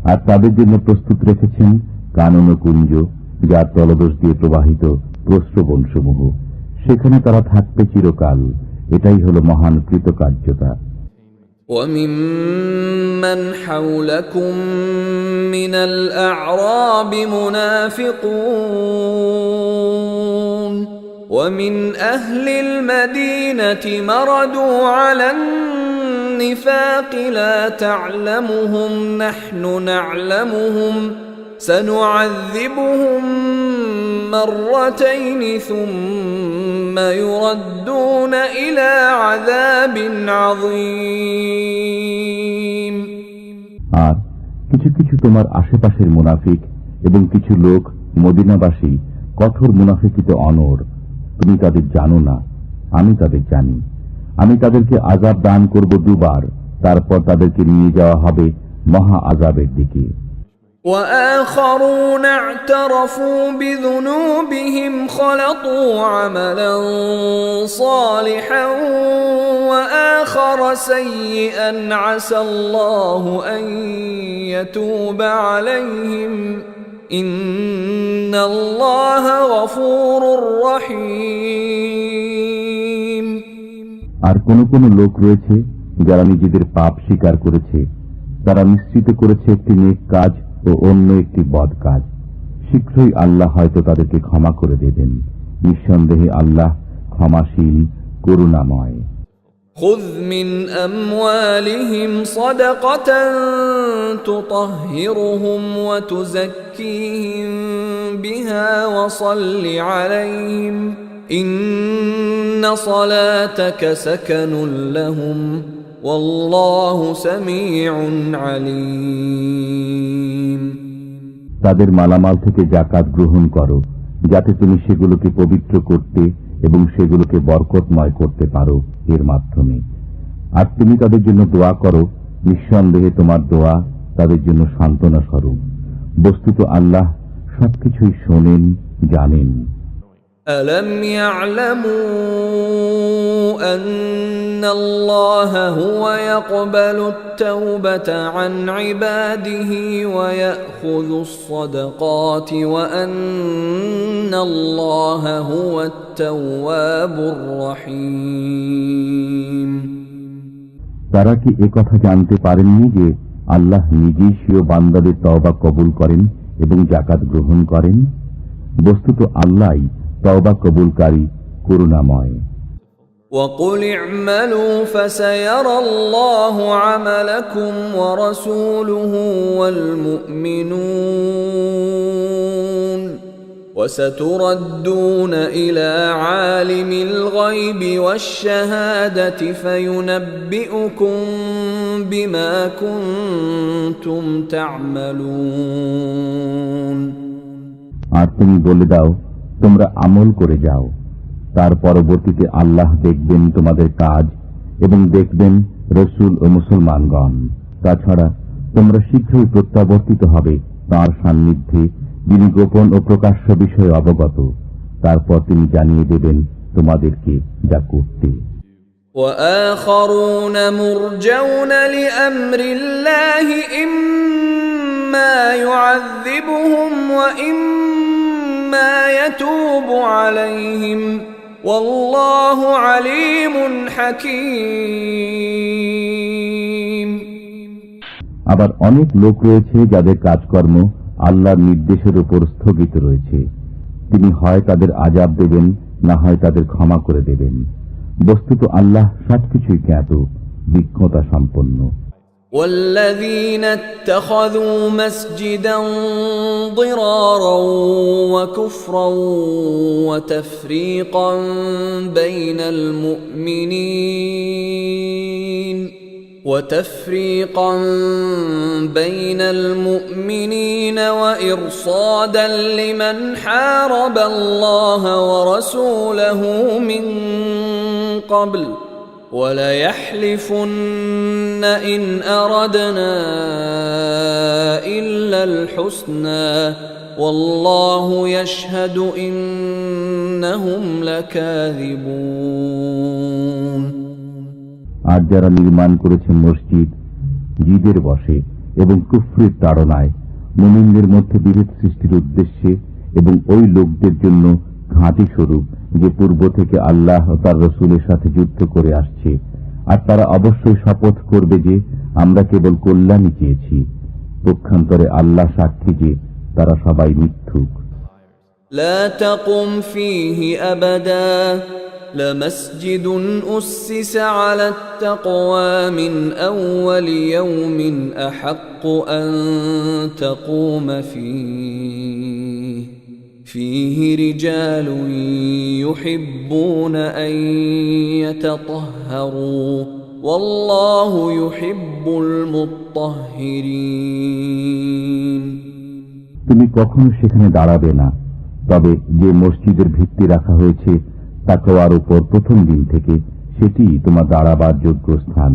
S2: আর তাদের জন্য প্রস্তুত রেখেছেন কানন কুঞ্জ, যার তলদেশ দিয়ে প্রবাহিত প্রস্রবণসমূহ, সেখানে তারা থাকবে চিরকাল। এটাই হল মহান কৃতকার্যতা।
S1: وَمِمَّنْ حَوْلَكُمْ مِنَ الْأَعْرَابِ مُنَافِقُونَ وَمِنْ أَهْلِ الْمَدِينَةِ مَرَدُوا عَلَى النِّفَاقِ لَا تَعْلَمُهُمْ نَحْنُ نَعْلَمُهُمْ سَنُعَذِّبُهُمْ مرتين ثم يردون إلى عذاب عظيم।
S2: আর কিছু কিছু তোমার আশেপাশের মুনাফিক এবং কিছু লোক মদিনাবাসী কঠোর মুনাফিকিতে অনড়। তুমি তাদের জানো না, আমি তাদের জানি। আমি তাদেরকে আযাব দান করব দুবার, তারপর তাদেরকে নিয়ে যাওয়া হবে মহা আযাবের দিকে।
S1: وآخرون اعترفوا بذنوبهم خلطوا عملا صالحا وآخر سيئا عسى الله أن يتوب عليهم إن الله غفور رحيم।
S2: আর কোন কোন লোক রয়েছে যারা নিজেদের পাপ স্বীকার করেছে, তারা মিশ্রিত করেছে একটি নেক কাজ ও অন্য একটি বদ কাজ। শীঘ্রই আল্লাহ হয়তো তাদেরকে ক্ষমা করে দেবেন। নিঃসন্দেহে আল্লাহ ক্ষমাশীল, করুণাময়।
S1: خذ من أموالهم صدقة تطهرهم وتزكيهم بها وصل عليهم إن صلاتك سكن لهم والله سميع عليم।
S2: তাদের মালামাল থেকে যাকাত গ্রহণ করো, যাতে তুমি সেগুলোকে পবিত্র করতে এবং সেগুলোকে বরকতময় করতে পারো এর মাধ্যমে। আর তুমি তাদের জন্য দোয়া করো, নিঃসন্দেহে তোমার দোয়া তাদের জন্য সান্ত্বনা স্বরূপ। বস্তুত আল্লাহ সবকিছুই শোনেন, জানেন।
S1: ألم يعلموا أن الله هو يقبل التوبة عن عباده ويأخذ الصدقات وأن الله هو التواب الرحيم।
S2: তারা কি একথা জানতে পারেননি যে আল্লাহ নিজেই স্বীয় বান্দাদের তওবা কবুল করেন এবং যাকাত গ্রহণ করেন? বস্তুত আল্লাহই তওবা কবুলকারী, করুণাময়।
S1: وَقُلِ اعْمَلُوا فَسَيَرَى اللَّهُ عَمَلَكُمْ وَرَسُولُهُ وَالْمُؤْمِنُونَ وَسَتُرَدُّونَ إِلَى عَالِمِ الْغَيْبِ وَالشَّهَادَةِ فَيُنَبِّئُكُم بِمَا كُنتُمْ تَعْمَلُونَ।
S2: আর তুমি বলে দাও, তোমরা আমল করে যাও, তার পরবর্তীতে আল্লাহ দেখবেন তোমাদের কাজ এবং দেখবেন রাসূল ও মুসলমানগণ। তাছাড়া তোমরা শীঘ্রই প্রত্যাবর্তিত হবে তাঁর সান্নিধ্যে, যিনি গোপন ও প্রকাশ্য বিষয়ে অবগত। তারপর তিনি জানিয়ে দেবেন তোমাদেরকে যা করতে।
S1: وآخرون مرجون لأمر الله إما يعذبهم وإما يتوب عليهم والله عليم حكيم।
S2: আবার অনেক লোক রয়েছে যাদের কাজকর্ম আল্লাহর নির্দেশের উপর স্থগিত রয়েছে। তিনি হয় তাদের আযাব দেবেন, না হয় তাদের ক্ষমা করে দেবেন। বস্তুত আল্লাহ সবকিছুই জ্ঞাত, বিজ্ঞতা সম্পন্ন।
S1: والذين اتخذوا مسجدا ضرارا وكفرا وتفريقا بين المؤمنين وإرصادا لمن حارب الله ورسوله من قبل وليحلفن إن أردنا إلا الحسنى والله يشهد إنهم لكاذبون
S2: আর যারা নির্মাণ করেছে মসজিদ জিদের বশে এবং কুফরের তাড়নায় মুমিনদের মধ্যে বিভেদ সৃষ্টির উদ্দেশ্যে এবং ওই লোকদের জন্য ঘাঁটি স্বরূপ যে পূর্ব থেকে আল্লাহ ও তার রসুলের সাথে যুদ্ধ করে আসছে, আর তারা অবশ্যই শপথ করবে যে আমরা কেবল কল্যাণই চেয়েছি। পক্ষান্তরে আল্লাহ সাক্ষী যে তারা সবাই মিথ্যুক।
S1: لا تقم فيه أبدا لمسجد أسس على التقوى من أول يوم أحق أن تقوم فيه رجال يحبون أن يتطهروا والله يحب المطهرين
S2: তুমি কখনো সেখানে দাঁড়াবে না, তবে যে মসজিদের ভিত্তি রাখা হয়েছে তাকওয়ার উপর প্রথম দিন থেকে, সেটি তোমার দাঁড়াবার যোগ্য স্থান।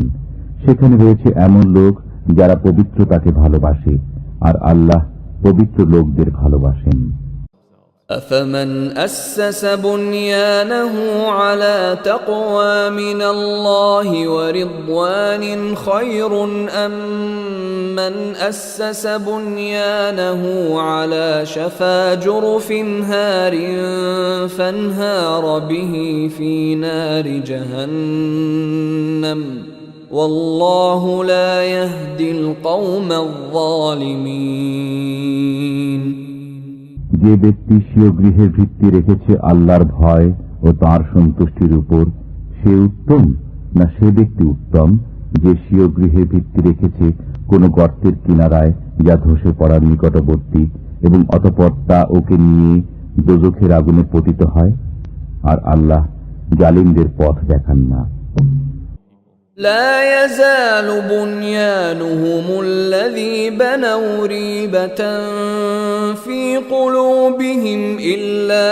S2: সেখানে রয়েছে এমন লোক যারা পবিত্রতাকে ভালোবাসে, আর আল্লাহ পবিত্র লোকদের ভালোবাসেন।
S1: أفمن أسس بنيانه على تقوى من الله ورضوان خير أم من أسس بنيانه على شفا جرف هار فانهار به في نار جهنم والله لا يهدي القوم الظالمين
S2: যে ব্যক্তি স্বীয় গৃহের ভিত্তি রেখেছে আল্লাহর ভয় ও তাঁর সন্তুষ্টির উপর, সে উত্তম না সে ব্যক্তি উত্তম যে স্বীয় গৃহের ভিত্তি রেখেছে কোন গর্তের কিনারায় যা ধসে পড়ার নিকটবর্তী এবং অতঃপর তা ওকে নিয়ে দোজখের আগুনে পতিত হয়, আর আল্লাহ জালিমদের পথ দেখান না।
S1: لا يزال بنيانهم الذي بنوا ريبة في قلوبهم إلا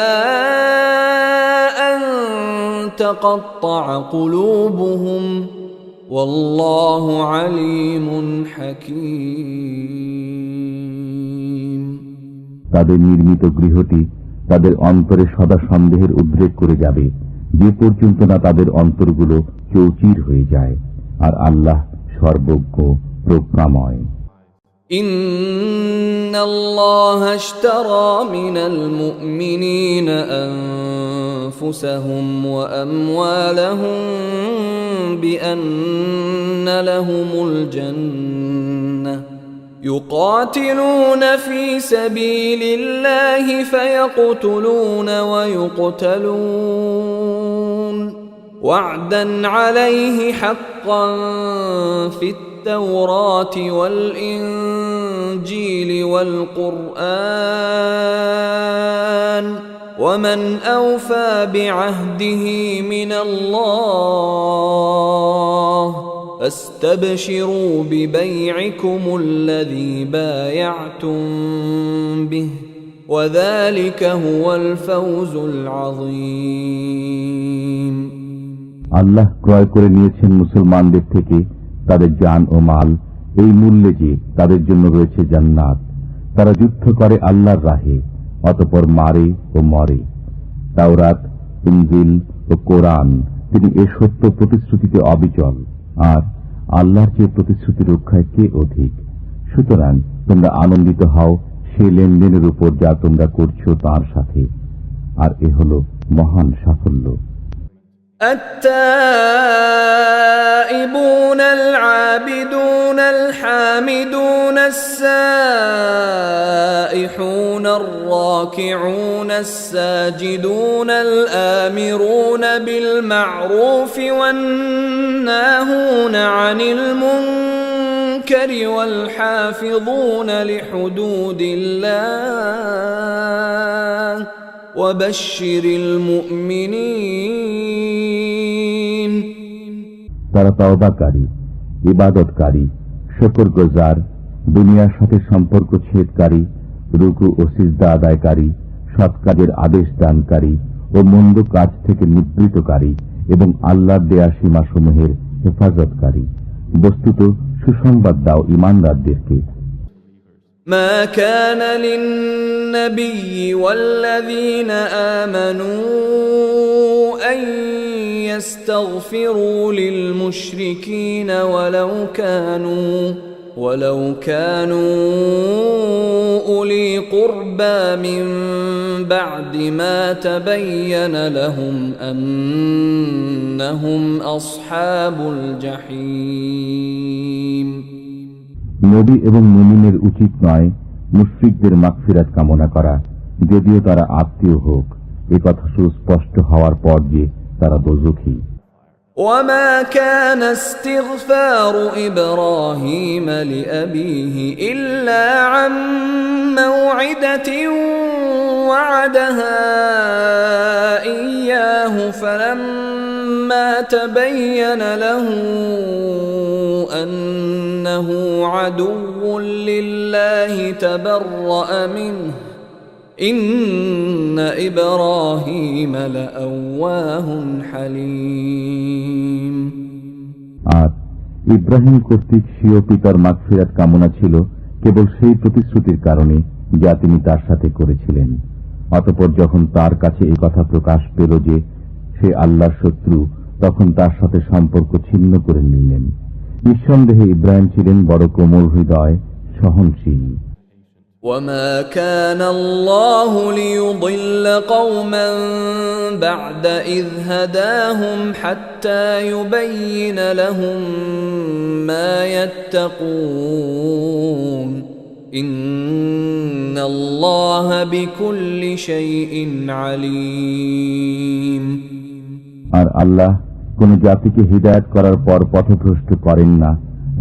S1: أن تقطع قلوبهم والله عليم حكيم
S2: তাদের নির্মিত গৃহটি তাদের অন্তরে সদা সন্দেহের উদ্রেক করে যাবে, যে পর্যন্ত না তাদের অন্তরগুলো চৌচির হয়ে যায়, আর আল্লাহ সর্বজ্ঞ প্রজ্ঞাময়।
S1: ইন্নাল্লাহা ইশতারা মিনাল মুমিনিনা আনফুসাহুম ওয়া আমওয়ালাহুম বিআন্না লাহুমুল জান্নাহ يقاتلون في سبيل الله فيقتلون ويقتلون وعدا عليه حقا في التوراة والإنجيل والقرآن ومن أوفى بعهده من الله فاستبشروا ببيعكم الذي بايعتم به وذلك هو الفوز العظيم
S2: আল্লাহ ক্রয় করে নিয়েছেন মুসলমানদের থেকে তাদের জান ও মাল এই মূল্যে যে তাদের জন্য রয়েছে জান্নাত। তারা যুদ্ধ করে আল্লাহর রাহে, অতঃপর মারে ও মরে। তাওরাত, ইনজিল ও কোরআন তিনি এ সত্য প্রতিশ্রুতিতে অবিচল, আর আল্লাহর যে প্রতিশ্রুতি রক্ষায় কে অধিক। সুতরাং তোমরা আনন্দিত হও সে লেনদেনের উপর যা তোমরা করছো তার সাথে, আর এ হল মহান সাফল্য।
S1: التائبون العابدون الحامدون السائحون الراكعون الساجدون الآمرون بالمعروف والناهون عن المنكر المنكر والحافظون لحدود الله وبشر المؤمنين
S2: তারা তওবাকারী, ইবাদতকারী, শুকরগুজার, দুনিয়ার সাথে সম্পর্ক ছেদকারী, রুকু ও সিজদা আদায়কারী, সৎ কাজের আদেশ দানকারী ও মন্দ কাজ থেকে নিবৃতকারী এবং আল্লাহর দেয়া সীমাসমূহের হেফাজতকারী। বস্তুত সুসংবাদ দাও ঈমানদারদেরকে।
S1: ما كان للنبي والذين آمنوا أن يستغفروا للمشركين ولو كانوا أولي قربى من بعد ما تبين لهم أنهم أصحاب الجحيم
S2: নবী এবং মুমিনের উচিত নয় মুশরিকদের মাগফিরাত কামনা করা, যদিও তারা আত্মীয় হোক, এ কথা সুস্পষ্ট হওয়ার পর যে তারা দোজখী।
S1: وما كان استغفار إبراهيم لأبيه إلا عن موعدة وعدها إياه فلما تبين له أنه عدو لله تبرأ منه إن إبراهيم لأواه حليم
S2: আর ইব্রাহিম কর্তৃক স্বীয় পিতার মাগফিরাত কামনা ছিল কেবল সেই প্রতিশ্রুতির কারণে যা তিনি তার সাথে করেছিলেন। অতঃপর যখন তার কাছে এই কথা প্রকাশ পেল যে সে আল্লাহর শত্রু, তখন তার সাথে সম্পর্ক ছিন্ন করে নিলেন। নিঃসন্দেহে ইব্রাহিম ছিলেন বড় কোমল হৃদয়, সহনশীল।
S1: وما كان الله ليضل قوما بعد إذ هداهم حتى يبين لهم ما يتقون إن الله بكل شيء عليم
S2: আর আল্লাহ কোন জাতিকে হিদায়াত করার পর পথভ্রষ্ট করেন না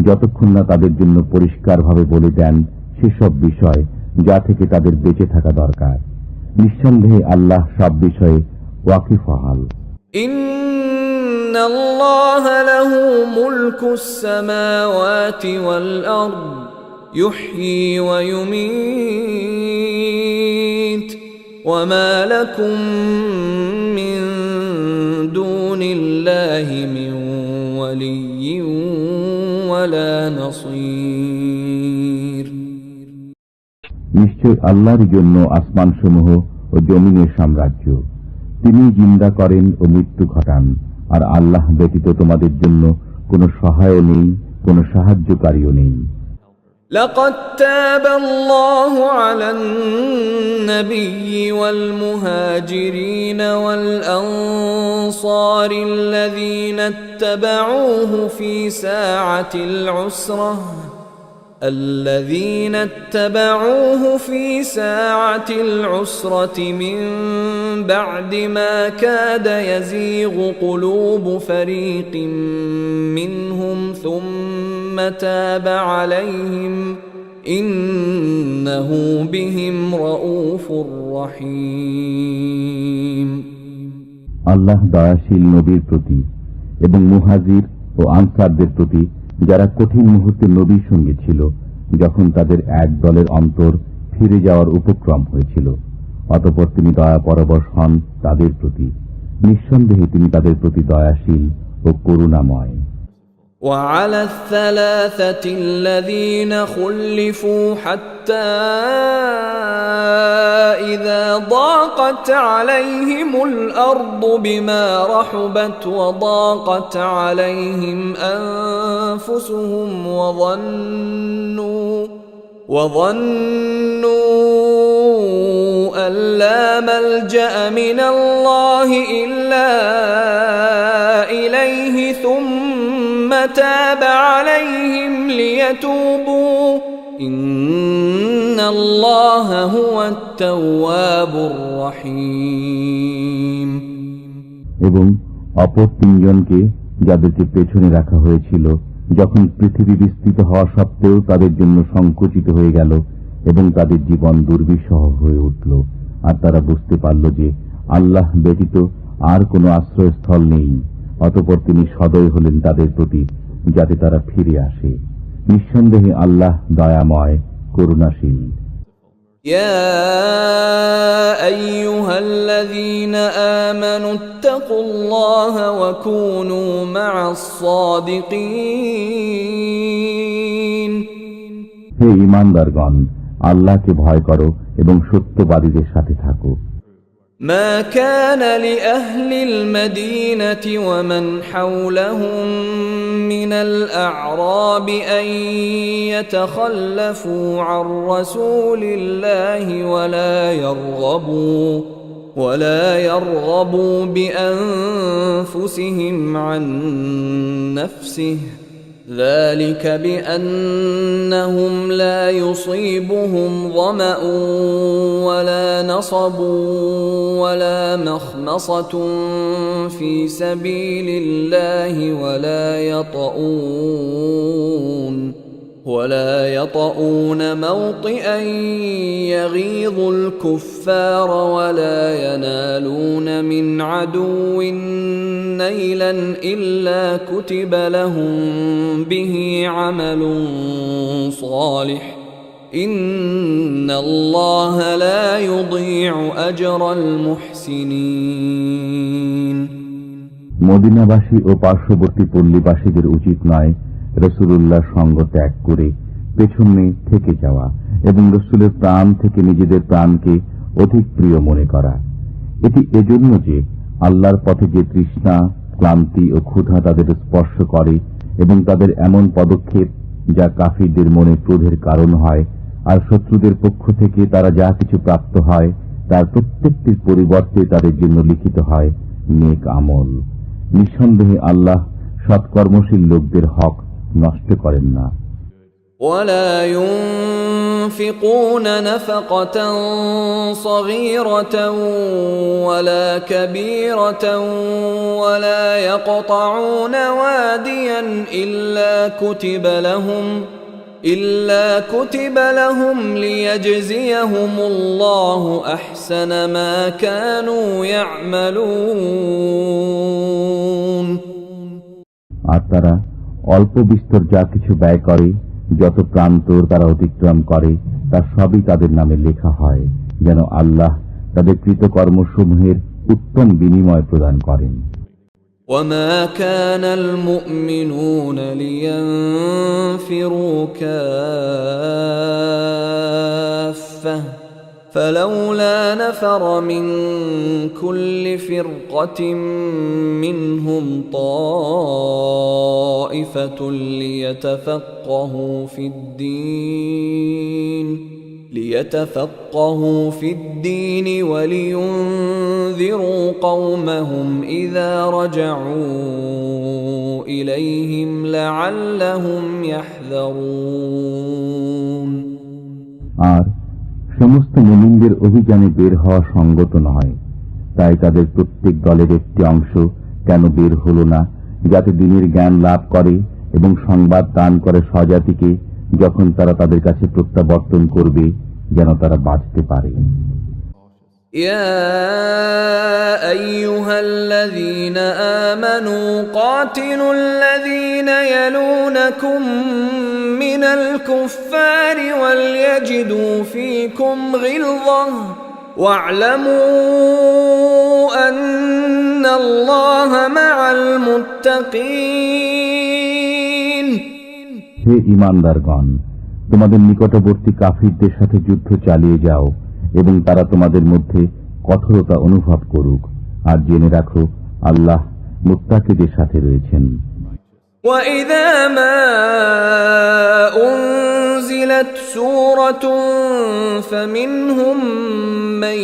S2: যতক্ষণ না তাদের জন্য পরিষ্কারভাবে বলে দেন সেসব বিষয় যা থেকে তাদের বেঁচে থাকা দরকার। নিঃসন্দেহে আল্লাহ সব বিষয়ে ওয়াকিফহাল।
S1: ইন্নাল্লাহা লাহু মুলকুস সামাওয়াতি ওয়াল আরদ ইউহয়ী ওয়া ইউমীত ওয়া মা লাকুম মিন দুনিল্লাহি মিন ওয়ালিয়্যিন ওয়ালা নাসীর।
S2: নিশ্চয় আল্লাহর জন্য আসমানসমূহ ও জমিনের সাম্রাজ্য। তিনি জিন্দা করেন ও মৃত্যু ঘটান, আর আল্লাহ ব্যতীত তোমাদের জন্য কোনো সহায় নেই, কোনো সাহায্যকারীও নেই।
S1: لقد تاب الله على النبي والمهاجرين والأنصار الذين اتبعوه في ساعة العسرة من بعد ما كاد يزيغ قلوب فريق منهم ثم تاب عليهم إنه بهم رؤوف رحيم
S2: আল্লাহ দয়াশীল নবীর প্রতি এবং মুহাজির ও আনসারদের প্রতি যারা কঠিন মুহূর্তে নবীর সঙ্গে ছিল, যখন তাদের এক দলের অন্তর ফিরে যাওয়ার উপক্রম হয়েছিল, অতঃপর তিনি দয়া পরবশ হন তাদের প্রতি। নিঃসন্দেহে তিনি তাদের প্রতি দয়াশীল ও করুণাময়।
S1: وعلى الثلاثة الذين خلفوا حتى إذا ضاقت عليهم الأرض بما رحبت وضاقت عليهم أنفسهم وظنوا أن لا ملجأ من الله إلا إليه ثم تاب عليهم ليتوبوا إن الله هو التواب الرحيم
S2: এবং অপর তিনজনকে যাদেরকে পেছনে রাখা হয়েছিল যখন পৃথিবী বিস্তৃত হওয়া সত্ত্বেও তাদের জন্য সংকুচিত হয়ে গেল এবং তাদের জীবন দুর্বিষহ হয়ে উঠল, আর তারা বুঝতে পারল যে আল্লাহ ব্যতীত আর কোনো আশ্রয়স্থল নেই, অতঃপর তিনি সদয় হলেন তাদের প্রতি যাতে তারা ফিরে আসে। নিঃসন্দেহে আল্লাহ দয়াময়, করুণাশীল।
S1: يا أيها الذين آمنوا اتقوا الله وكونوا مع الصادقين।
S2: হে ঈমানদারগণ, আল্লাহকে ভয় করো এবং সত্যবাদীদের সাথে থাকো।
S1: ما كان لأهل المدينة ومن حولهم من الأعراب أن يتخلفوا عن رسول الله ولا يرغبوا بأنفسهم عن نفسه، ذلك بأنهم لا يصيبهم ظمأ ولا نصب ولا مخمصة في سبيل الله ولا يطؤون موطئا يغيظ الكفار ولا ينالون من عدو نيلا إلا كتب لهم به عمل صالح إن الله لا يضيع أجر المحسنين।
S2: মদিনাবাসী ও পার্শ্ববর্তী পল্লীবাসীদের উচিত নয় রাসূলুল্লাহ সঙ্গ ত্যাগ করে পেছনে থেকে যাওয়া এবং রাসূলের প্রাণ থেকে নিজেদের প্রাণকে অধিক প্রিয় মনে করা। এটি এজন্য যে আল্লাহর পথে যে তৃষ্ণা, ক্লান্তি ও ক্ষুধা তাদের স্পর্শ করে এবং তাদের এমন পদক্ষেপ যা কাফিরদের মনে ক্রোধের কারণ হয়, আর শত্রুদের পক্ষ থেকে তারা যা কিছু প্রাপ্ত হয় তার প্রত্যেকটির পরিবর্তে তাদের জন্য লিখিত হয় নেক আমল। নিঃসন্দেহে আল্লাহ সৎকর্মশীল লোকদের হক নষ্ট করেন না।
S1: ولا ينفقون نفقة صغيرة ولا كبيرة ولا يقطعون واديا إلا كتب لهم ليجزيهم الله أحسن ما كانوا يعملون।
S2: আর তারা অল্প বিস্তর যা কিছু ব্যয় করে, যত প্রান্তর তারা অতিক্রম করে, তার সবই তাদের নামে লেখা হয়, যেন আল্লাহ তাদের কৃতকর্মসমূহের উত্তম বিনিময় প্রদান করেন।
S1: وما كان المؤمنون لينفروا كافة فلولا نفر من كل فرقة منهم طائفة ليتفقهوا في الدين ولينذروا قومهم إذا رجعوا إليهم لعلهم يحذرون।
S2: আর সমস্ত মুমিনদের অভিযানে বের হওয়া সঙ্গত নয়, তাই তাদের প্রত্যেক দলের একটি অংশ কেন বের হল না, যাতে দিনের জ্ঞান লাভ করে এবং সংবাদ দান করে স্বজাতিকে যখন তারা তাদের কাছে প্রত্যাবর্তন করবে, যেন তারা বাঁচতে পারে।
S1: يا أيها الذين آمنوا قاتلوا الذين يلونكم من الكفار وليجدوا فيكم غلظة واعلموا أن الله مع المتقين।
S2: হে ঈমানদারগণ, তোমাদের নিকটবর্তী কাফিরদের সাথে যুদ্ধ চালিয়ে যাও এবং তারা তোমাদের মধ্যে কঠোরতা অনুভব করুক, আর জেনে রাখো আল্লাহ মুত্তাকিদের সাথে রয়েছেন।
S1: وَإِذَا مَا أُنزِلَتْ سُورَةٌ فَمِنْهُم مَّن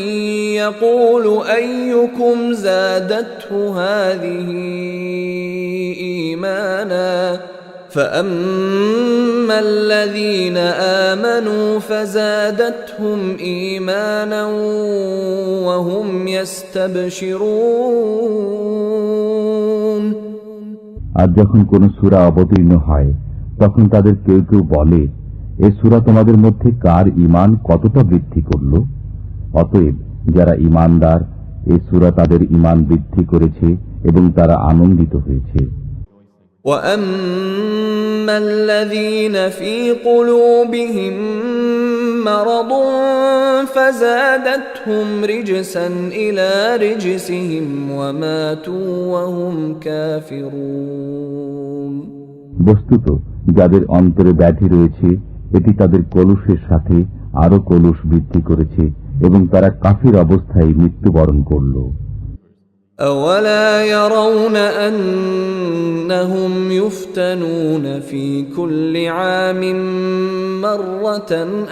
S1: يَقُولُ أَيُّكُمْ زَادَتْهُ هَٰذِهِ إِيمَانًا فَأَمَّا الَّذِينَ آمَنُوا فَزَادَتْهُمْ إِيمَانًا وَهُمْ يَسْتَبْشِرُونَ।
S2: আর যখন কোন সূরা অবতীর্ণ হয় তখন তাদের কেউ কেউ বলে, এ সূরা তোমাদের মধ্যে কার ঈমান কতটা বৃদ্ধি করল? অতএব যারা ঈমানদার, এ সূরা তাদের ঈমান বৃদ্ধি করেছে এবং তারা আনন্দিত হয়েছে।
S1: وَأَمَّا الَّذِينَ فِي قُلُوبِهِم مَّرَضٌ فَزَادَتْهُمْ رِجْسًا إِلَى رِجْسِهِمْ وَمَاتُوا وَهُمْ كَافِرُونَ।
S2: বস্তুত যাদের অন্তরে ব্যাধি রয়েছে এটি তাদের কলুষের সাথে আরো কলুষ বৃদ্ধি করেছে এবং তারা কাফির অবস্থায় মৃত্যুবরণ করল।
S1: أَوَلَا يَرَوْنَ أَنَّهُمْ يُفْتَنُونَ فِي كُلِّ عَامٍ مَّرَّةً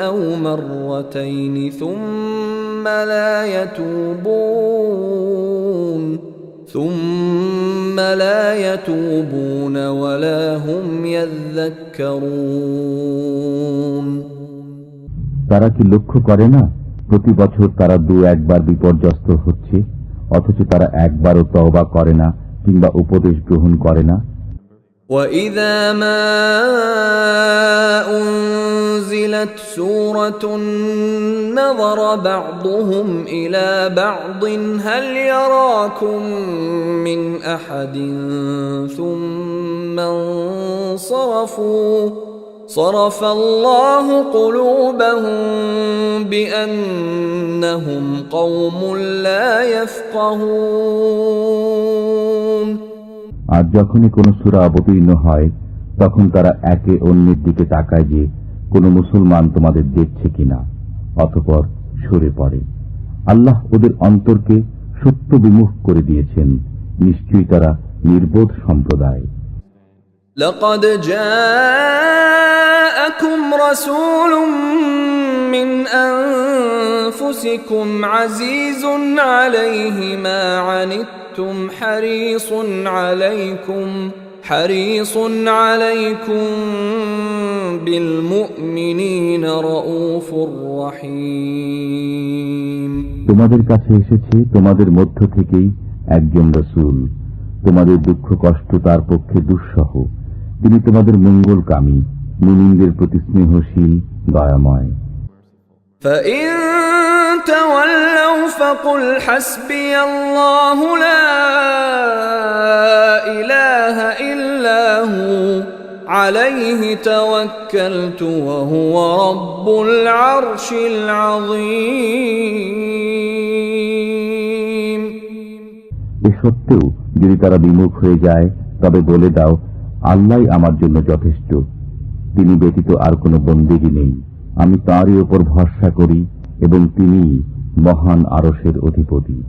S1: أَوْ مَرَّتَيْنِ ثُمَّ لَا يَتُوبُونَ وَلَا هُمْ يَذَّكَّرُونَ।
S2: তারা কি লক্ষ্য করে না প্রতি বছর তারা 2-1 বার বিপর্যস্ত হচ্ছে, অথচ তারা একবারও তওবা করে না কিংবা উপদেশ গ্রহণ করে না।
S1: وَإِذَا مَا أُنزِلَتْ سُورَةٌ نَظَرَ بَعْضُهُمْ إِلَى بَعْضٍ هَلْ يَرَاكُم مِّنْ أَحَدٍ ثُمَّ انصَرَفُوا صَرَفَ اللَّهُ قُلُوبَهُم بِأَنَّهُمْ قَوْمٌ لَّا يَفْقَهُونَ।
S2: আর যখনই কোন সূরা অবতীর্ণ হয় তখন তারা একে অন্যের দিকে তাকায় যে কোন মুসলমান তোমাদের দেখছে কিনা, অতঃপর সরে পড়ে। আল্লাহ ওদের অন্তরকে সত্য বিমুখ করে দিয়েছেন, নিশ্চয়ই তারা নির্বোধ সম্প্রদায়।
S1: لقد جاءكم رسول من أنفسكم عزيز عليه ما عنتم حريص عليكم بالمؤمنين رؤوف رحيم।
S2: তোমাদের কাছে এসেছে তোমাদের মধ্য থেকেই একজন রাসূল, তোমাদের দুঃখ কষ্ট তার পক্ষে দুঃসহ। তিনি তোমাদের মঙ্গলকামী, মুমিনদের প্রতি স্নেহশীল, দয়াময়।
S1: فَإِن تَوَلَّوْا فَقُلْ حَسْبِيَ اللَّهُ لَا إِلَٰهَ إِلَّا هُوَ عَلَيْهِ تَوَكَّلْتُ وَهُوَ رَبُّ الْعَرْشِ الْعَظِيمِ।
S2: এ সত্ত্বেও যদি তারা বিমুখ হয়ে যায় তবে বলে দাও, আল্লাহই আমার জন্য যথেষ্ট, তিনি ব্যতীত আর কোনো বন্দেগী নেই। আমি তাঁরই উপর ভরসা করি এবং তিনিই মহান আরশের অধিপতি।